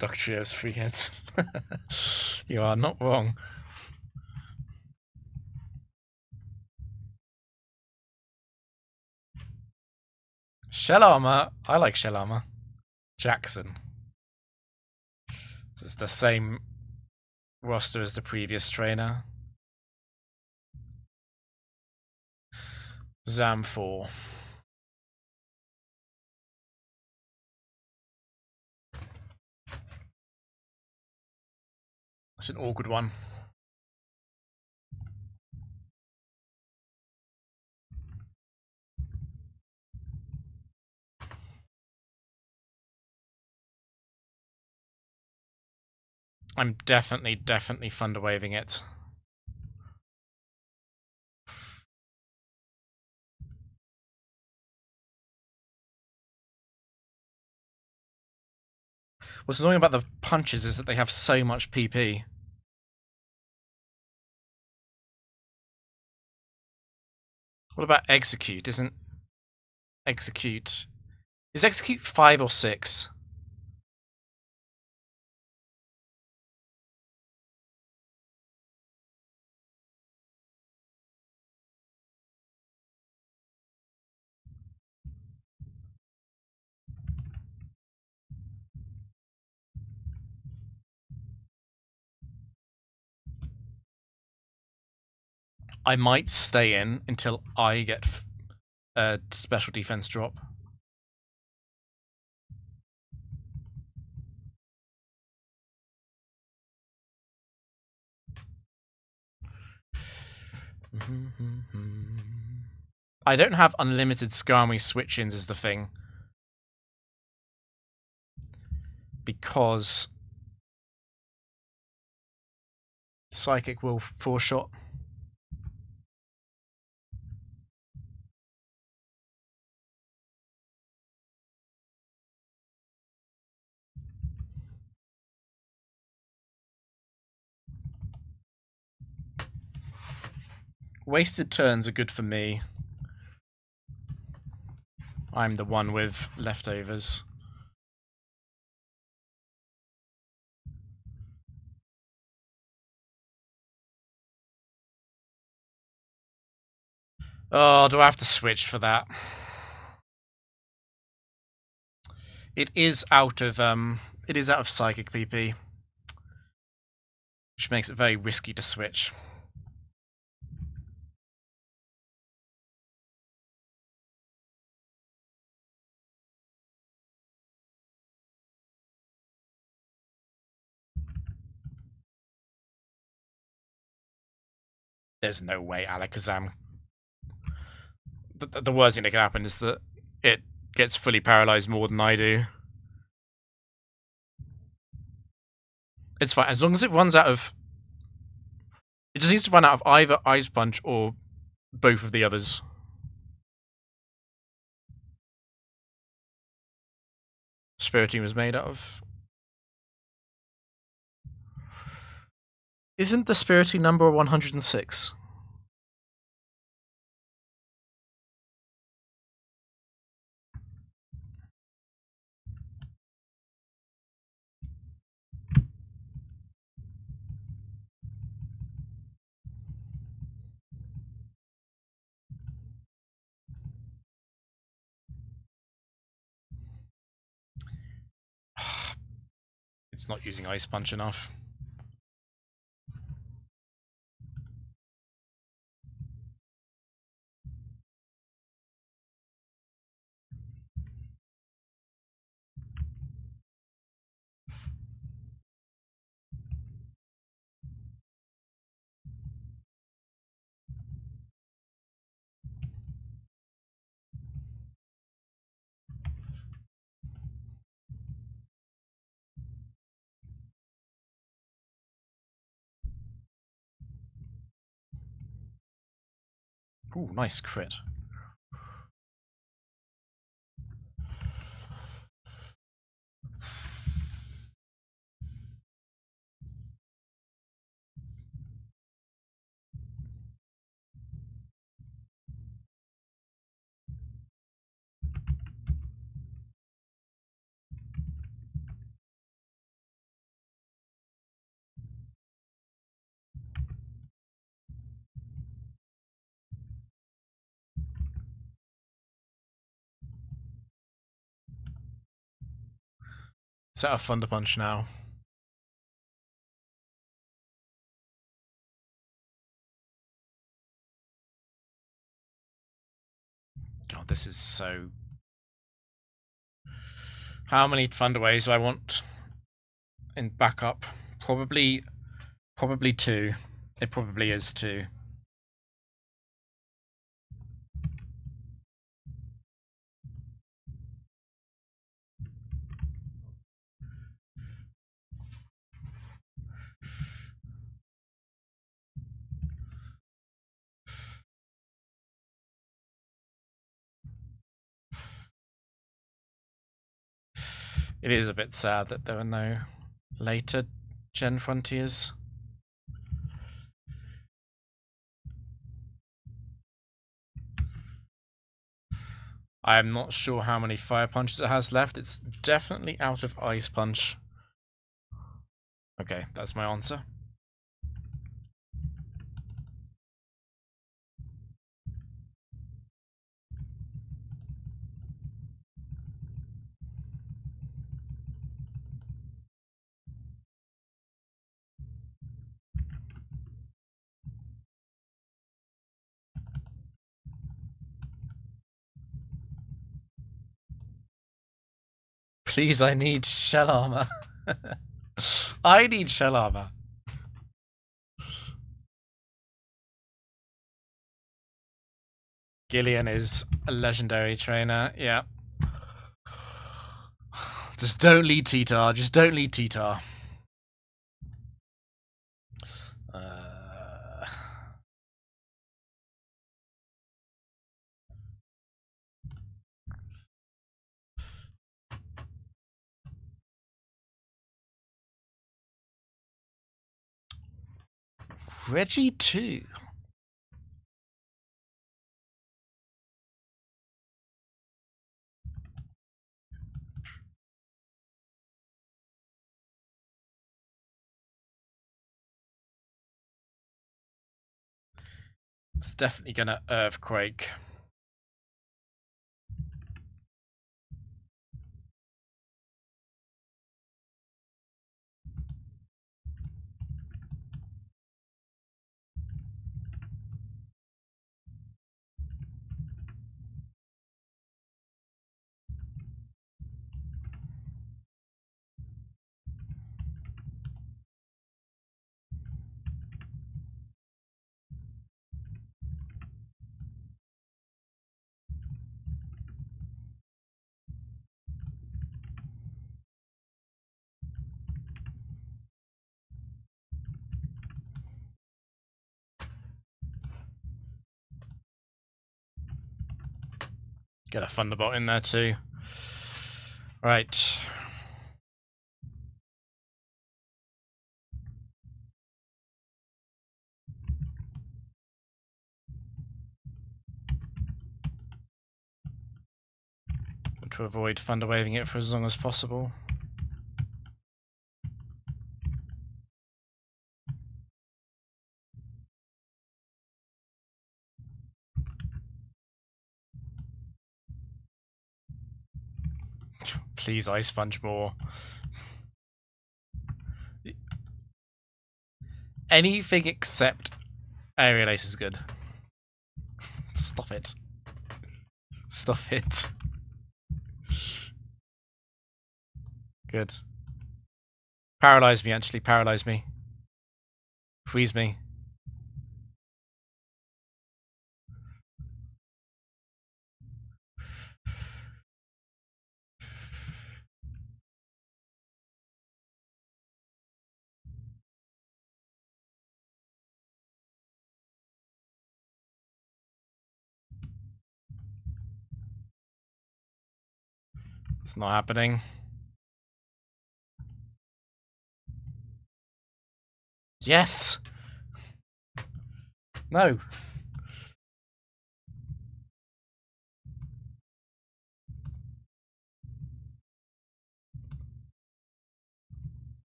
Dugtrio's 3 hits. You are not wrong. Shell Armor. I like Shell Armor. Jackson. This is the same roster as the previous trainer. Zam4. It's an awkward one. I'm definitely Thunderwaving it. What's annoying about the punches is that they have so much PP. What about Execute? Isn't Execute... Is Execute 5 or 6? I might stay in until I get a special defense drop. I don't have unlimited Skarmory switch-ins is the thing. Because Psychic will 4-shot. Wasted turns are good for me. I'm the one with leftovers. Oh, do I have to switch for that? It is out of Psychic PP, which makes it very risky to switch. There's no way Alakazam. The worst thing that can happen is that it gets fully paralyzed more than I do. It's fine. As long as it runs out of... It just needs to run out of either Ice Punch or both of the others. Spiritomb was made out of... Isn't the Spiritomb number 106? It's not using Ice Punch enough. Ooh, nice crit. Set a Thunder Punch now. God, this is so... How many Thunder Waves do I want in backup? Probably 2. It probably is 2. It is a bit sad that there are no later Gen Frontiers. I am not sure how many Fire Punches it has left. It's definitely out of Ice Punch. Okay, that's my answer. Please, I need Shell Armor. I need Shell Armor. Gillian is a legendary trainer, yeah. Just don't lead T-Tar, just don't lead T-Tar. Reggie 2. It's definitely gonna Earthquake. Get a Thunderbolt in there too. Right. Want to avoid Thunder Waving it for as long as possible. Please Ice Sponge more. Anything except Aerial Ace is good. Stop it. Stop it. Good. Paralyze me, actually. Paralyze me. Freeze me. It's not happening. Yes! No.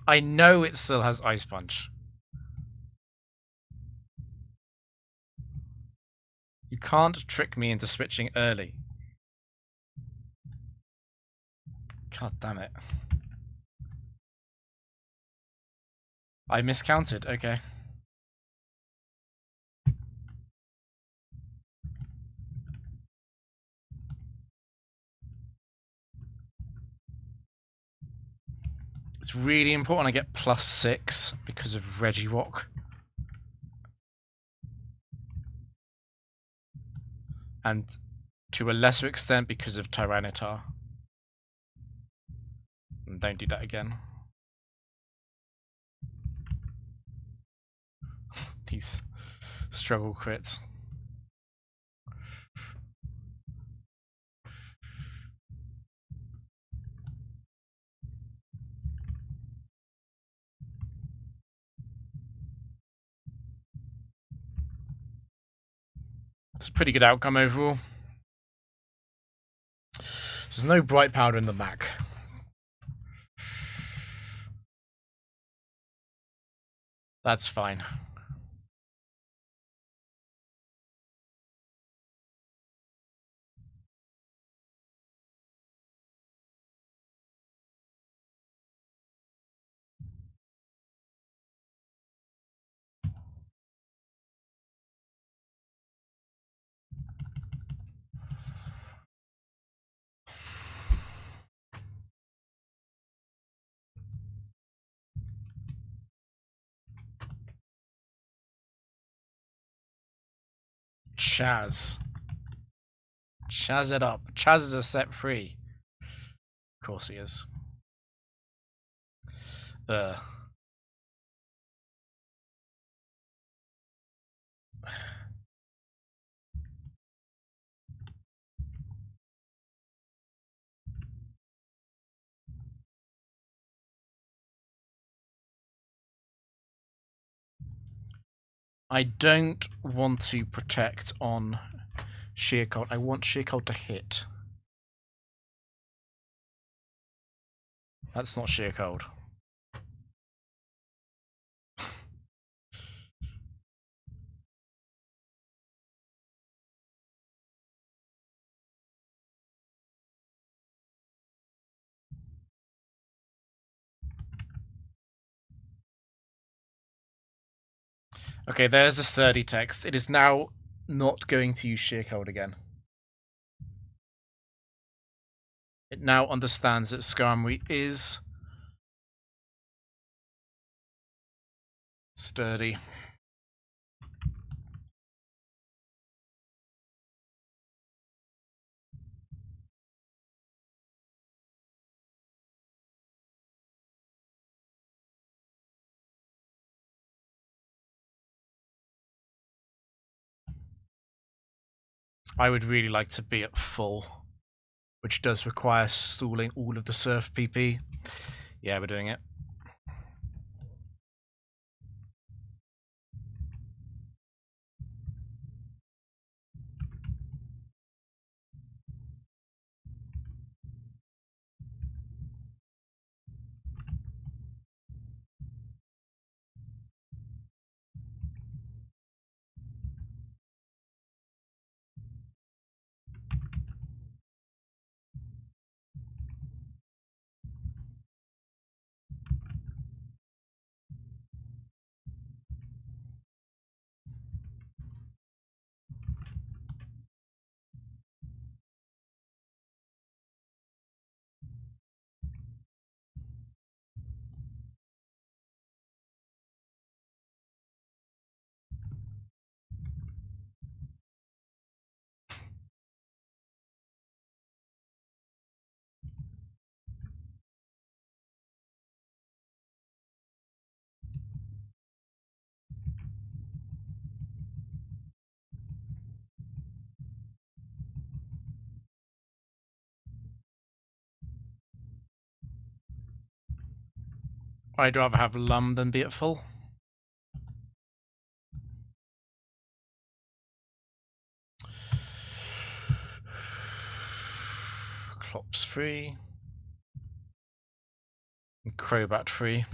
I know it still has Ice Punch. You can't trick me into switching early. God damn it. I miscounted, okay. It's really important I get +6 because of Regirock. And to a lesser extent because of Tyranitar. And don't do that again. These struggle crits. It's a pretty good outcome overall. There's no Bright Powder in the back. That's fine. Chaz. Chaz it up. Chaz is a set free. Of course he is. I don't want to protect on Sheer Cold. I want Sheer Cold to hit. That's not Sheer Cold. Okay, there's the sturdy text. It is now not going to use Shearcold again. It now understands that Skarmory is sturdy. I would really like to be at full, which does require stalling all of the Surf PP. Yeah, we're doing it. I'd rather have Lum than be at full. Clops free. And Crobat free.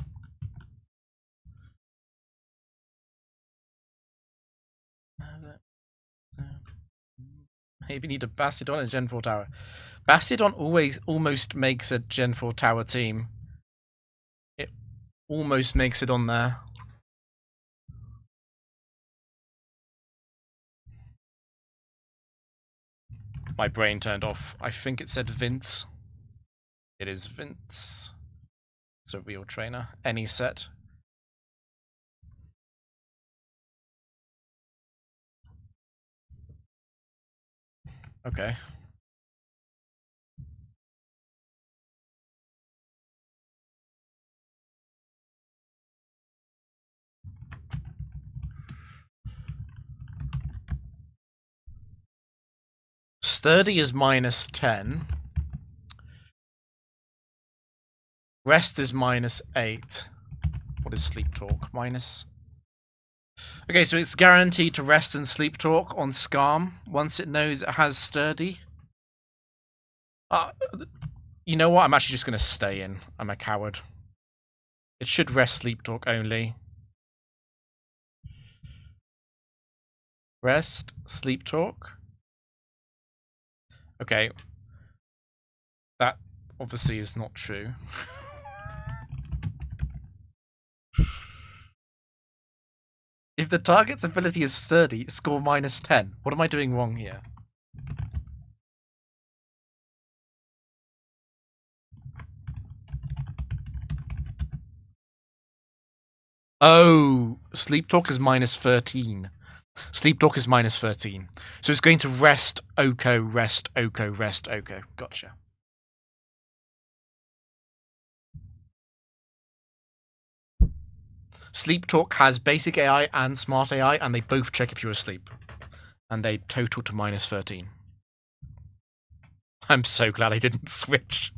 Maybe need a Bastiodon and Gen 4 tower. Bastiodon almost makes a Gen 4 tower team. It almost makes it on there. My brain turned off. I think it said Vince. It is Vince. It's a real trainer. Any set. Okay. Sturdy is -10. Rest is -8. What is Sleep Talk? Minus. Okay, so it's guaranteed to rest and Sleep Talk on Skarm once it knows it has Sturdy. You know what? I'm actually just going to stay in. I'm a coward. It should rest Sleep Talk only. Rest, Sleep Talk. Okay. That obviously is not true. If the target's ability is sturdy, score -10. What am I doing wrong here? Oh, Sleep Talk is -13. Sleep Talk is -13. So it's going to rest Oko, rest Oko, rest Oko. Gotcha. Sleep Talk has basic AI and smart AI, and they both check if you're asleep. And they total to -13. I'm so glad I didn't switch.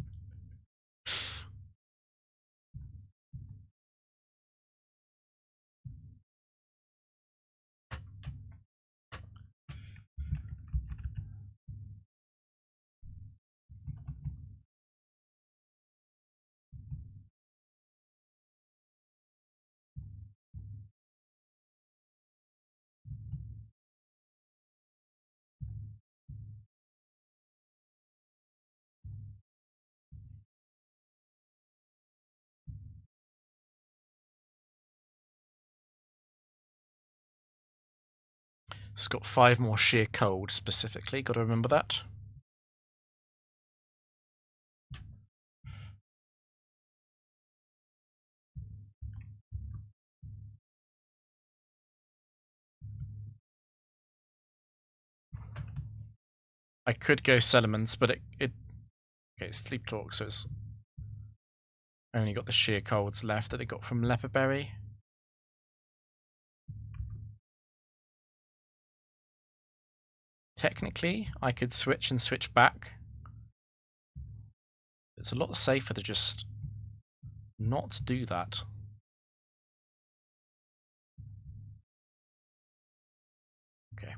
It's got 5 more sheer cold specifically, got to remember that. I could go Celemons, but okay, it's Sleep Talk, so it's only got the sheer colds left that they got from Leperberry. Technically, I could switch and switch back. It's a lot safer to just not do that. Okay.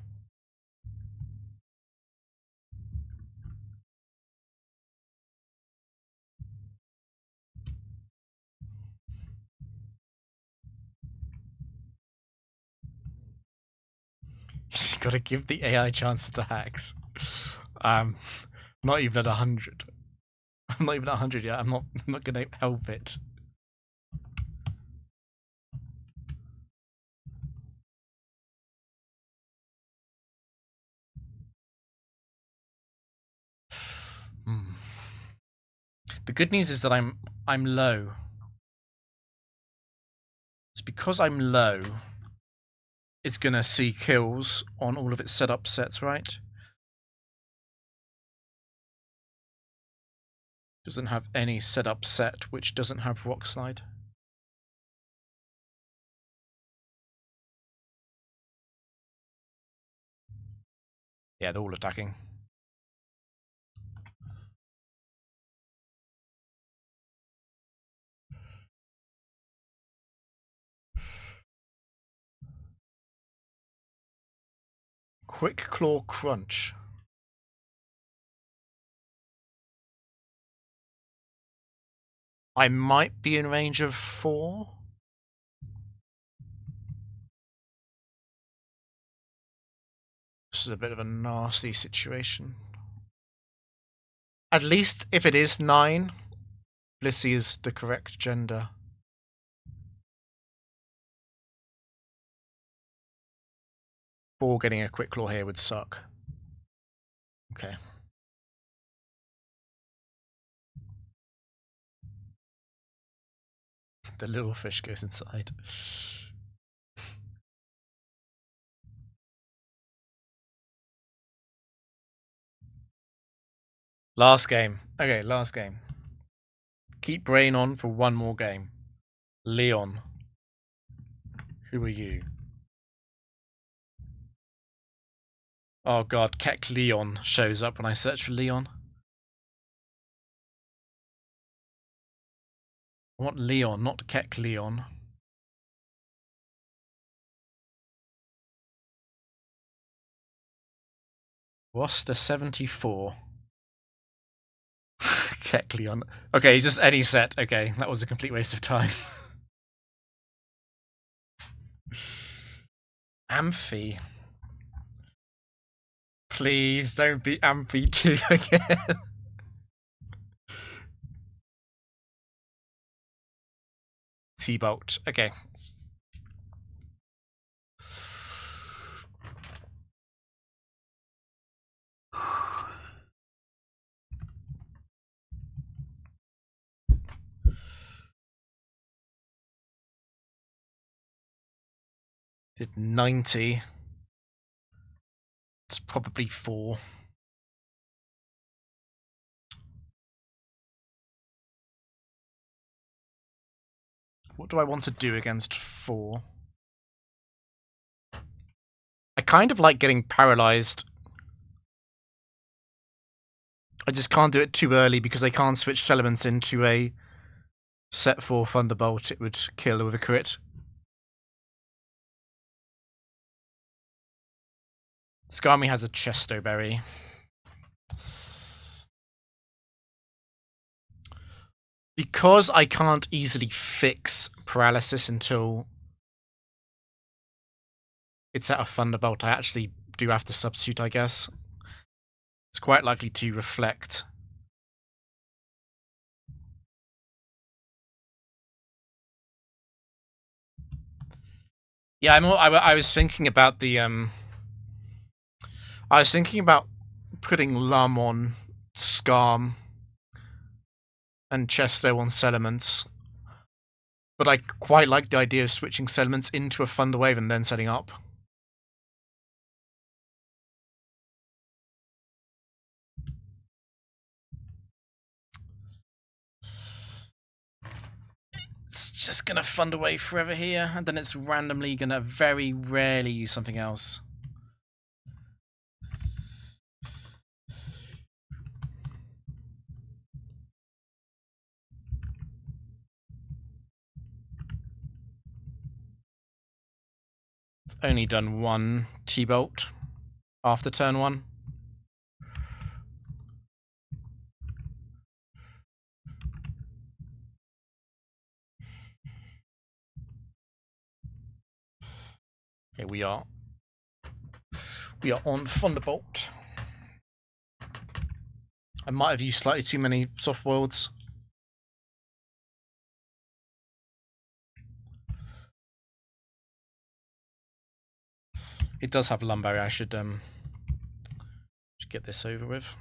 You gotta give the AI chance to hacks. Not even at 100. I'm not even at 100 yet. I'm not gonna help it. The good news is that I'm low. It's because I'm low. It's gonna see kills on all of its setup sets, right? Doesn't have any setup set which doesn't have Rock Slide. Yeah, they're all attacking. Quick Claw Crunch. I might be in range of 4. This is a bit of a nasty situation. At least if it is 9, Blissey is the correct gender. Four getting a Quick Claw here would suck. Okay. The little fish goes inside. Last game. Okay, last game. Keep brain on for one more game. Leon. Who are you? Oh god, Keck Leon shows up when I search for Leon. I want Leon, not Keck Leon. Roster 74. Keck Leon. Okay, just any set. Okay, that was a complete waste of time. Amphi. Please don't be Amphi 2 again. T-Bolt. Okay. Did 90. It's probably 4. What do I want to do against 4? I kind of like getting paralyzed. I just can't do it too early because I can't switch elements into a set 4 Thunderbolt. It would kill with a crit. Skarmy has a Chesto Berry. Because I can't easily fix paralysis until it's at a Thunderbolt, I actually do have to substitute, I guess. It's quite likely to reflect. Yeah, I was thinking about the I was thinking about putting Lum on Skarm and Chesto on Settlements, but I quite like the idea of switching Settlements into a Thunderwave and then setting up. It's just gonna Thunderwave forever here, and then it's randomly gonna very rarely use something else. It's only done one T-Bolt after turn 1. Okay, we are on Thunderbolt. I might have used slightly too many soft worlds. It does have Lumberry. I should get this over with.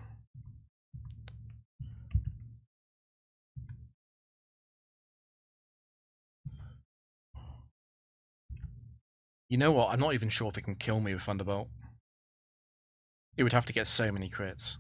You know what? I'm not even sure if it can kill me with Thunderbolt. It would have to get so many crits.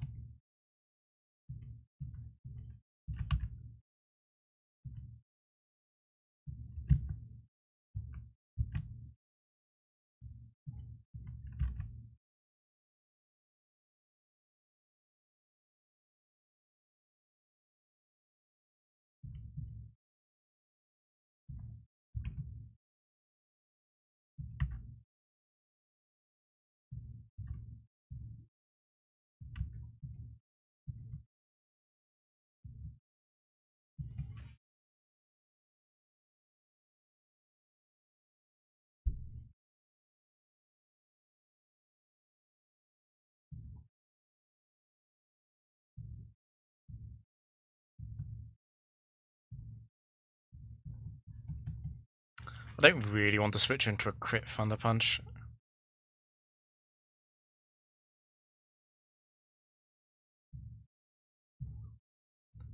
I don't really want to switch into a crit Thunder Punch.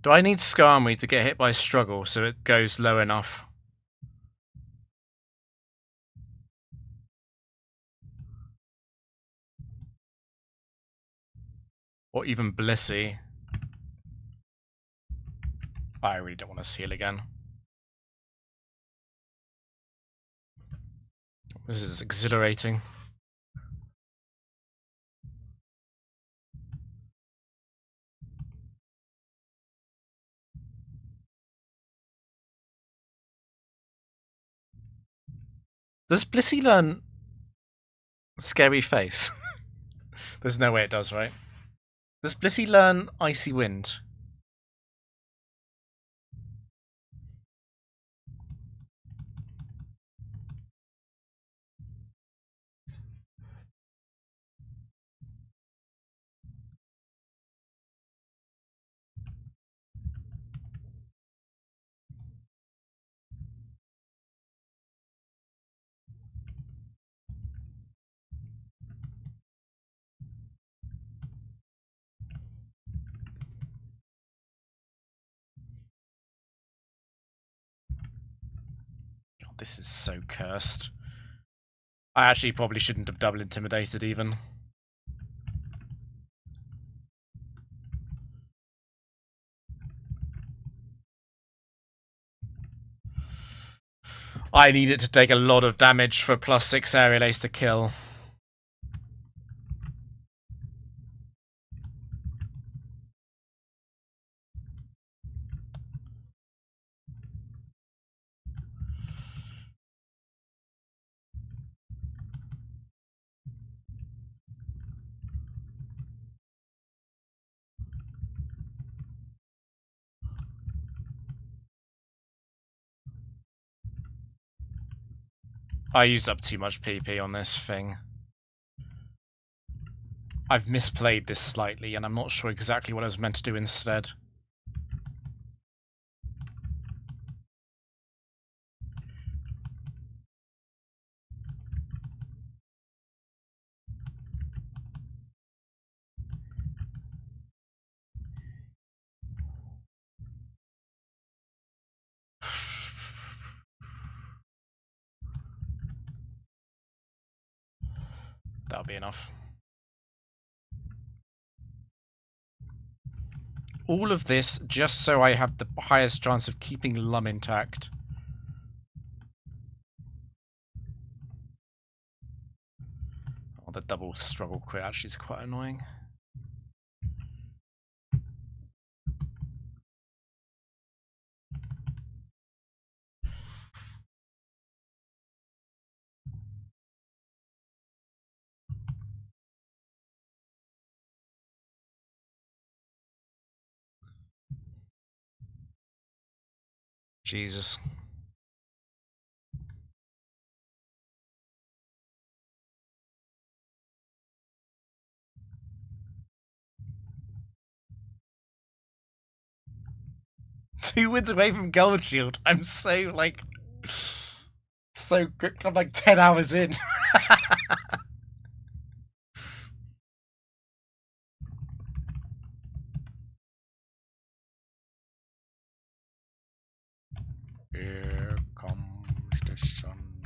Do I need Skarmory to get hit by Struggle so it goes low enough? Or even Blissey? I really don't want to heal again. This is exhilarating. Does Blissey learn Scary Face? There's no way it does, right? Does Blissey learn Icy Wind? God, this is so cursed. I actually probably shouldn't have double intimidated even. I need it to take a lot of damage for +6 Aerial Ace to kill. I used up too much PP on this thing. I've misplayed this slightly, and I'm not sure exactly what I was meant to do instead. That'll be enough. All of this just so I have the highest chance of keeping Lum intact. Oh, the double struggle crit actually is quite annoying. Jesus. Two wins away from Gold Shield. I'm so, like... So good. I'm like 10 hours in. Here comes the sun.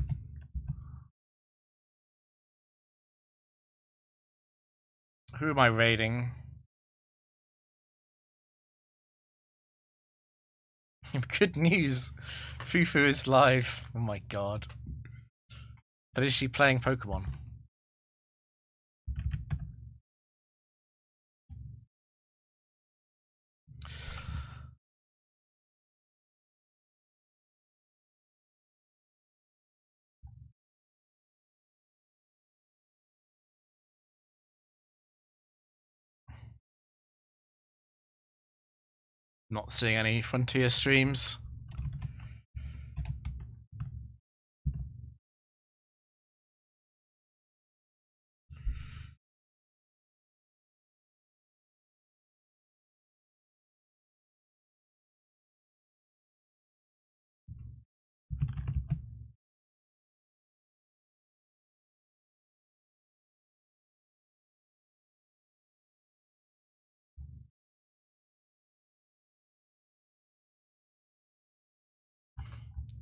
Who am I raiding? Good news. Fufu is live. Oh my god. But is she playing Pokemon? Not seeing any Frontier streams.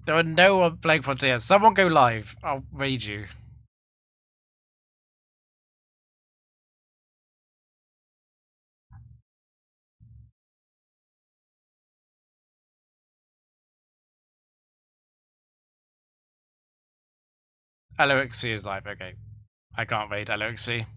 There are no one playing Frontier. Someone go live. I'll raid you. Aloexy is live. Okay. I can't raid Aloexy.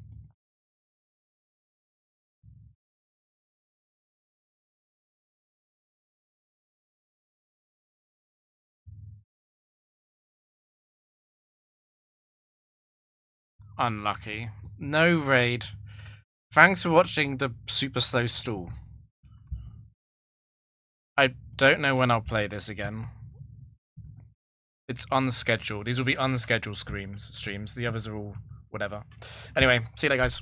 Unlucky. No raid. Thanks for watching the super slow stall. I don't know when I'll play this again. It's unscheduled. These will be unscheduled streams. The others are all whatever. Anyway, see you later, guys.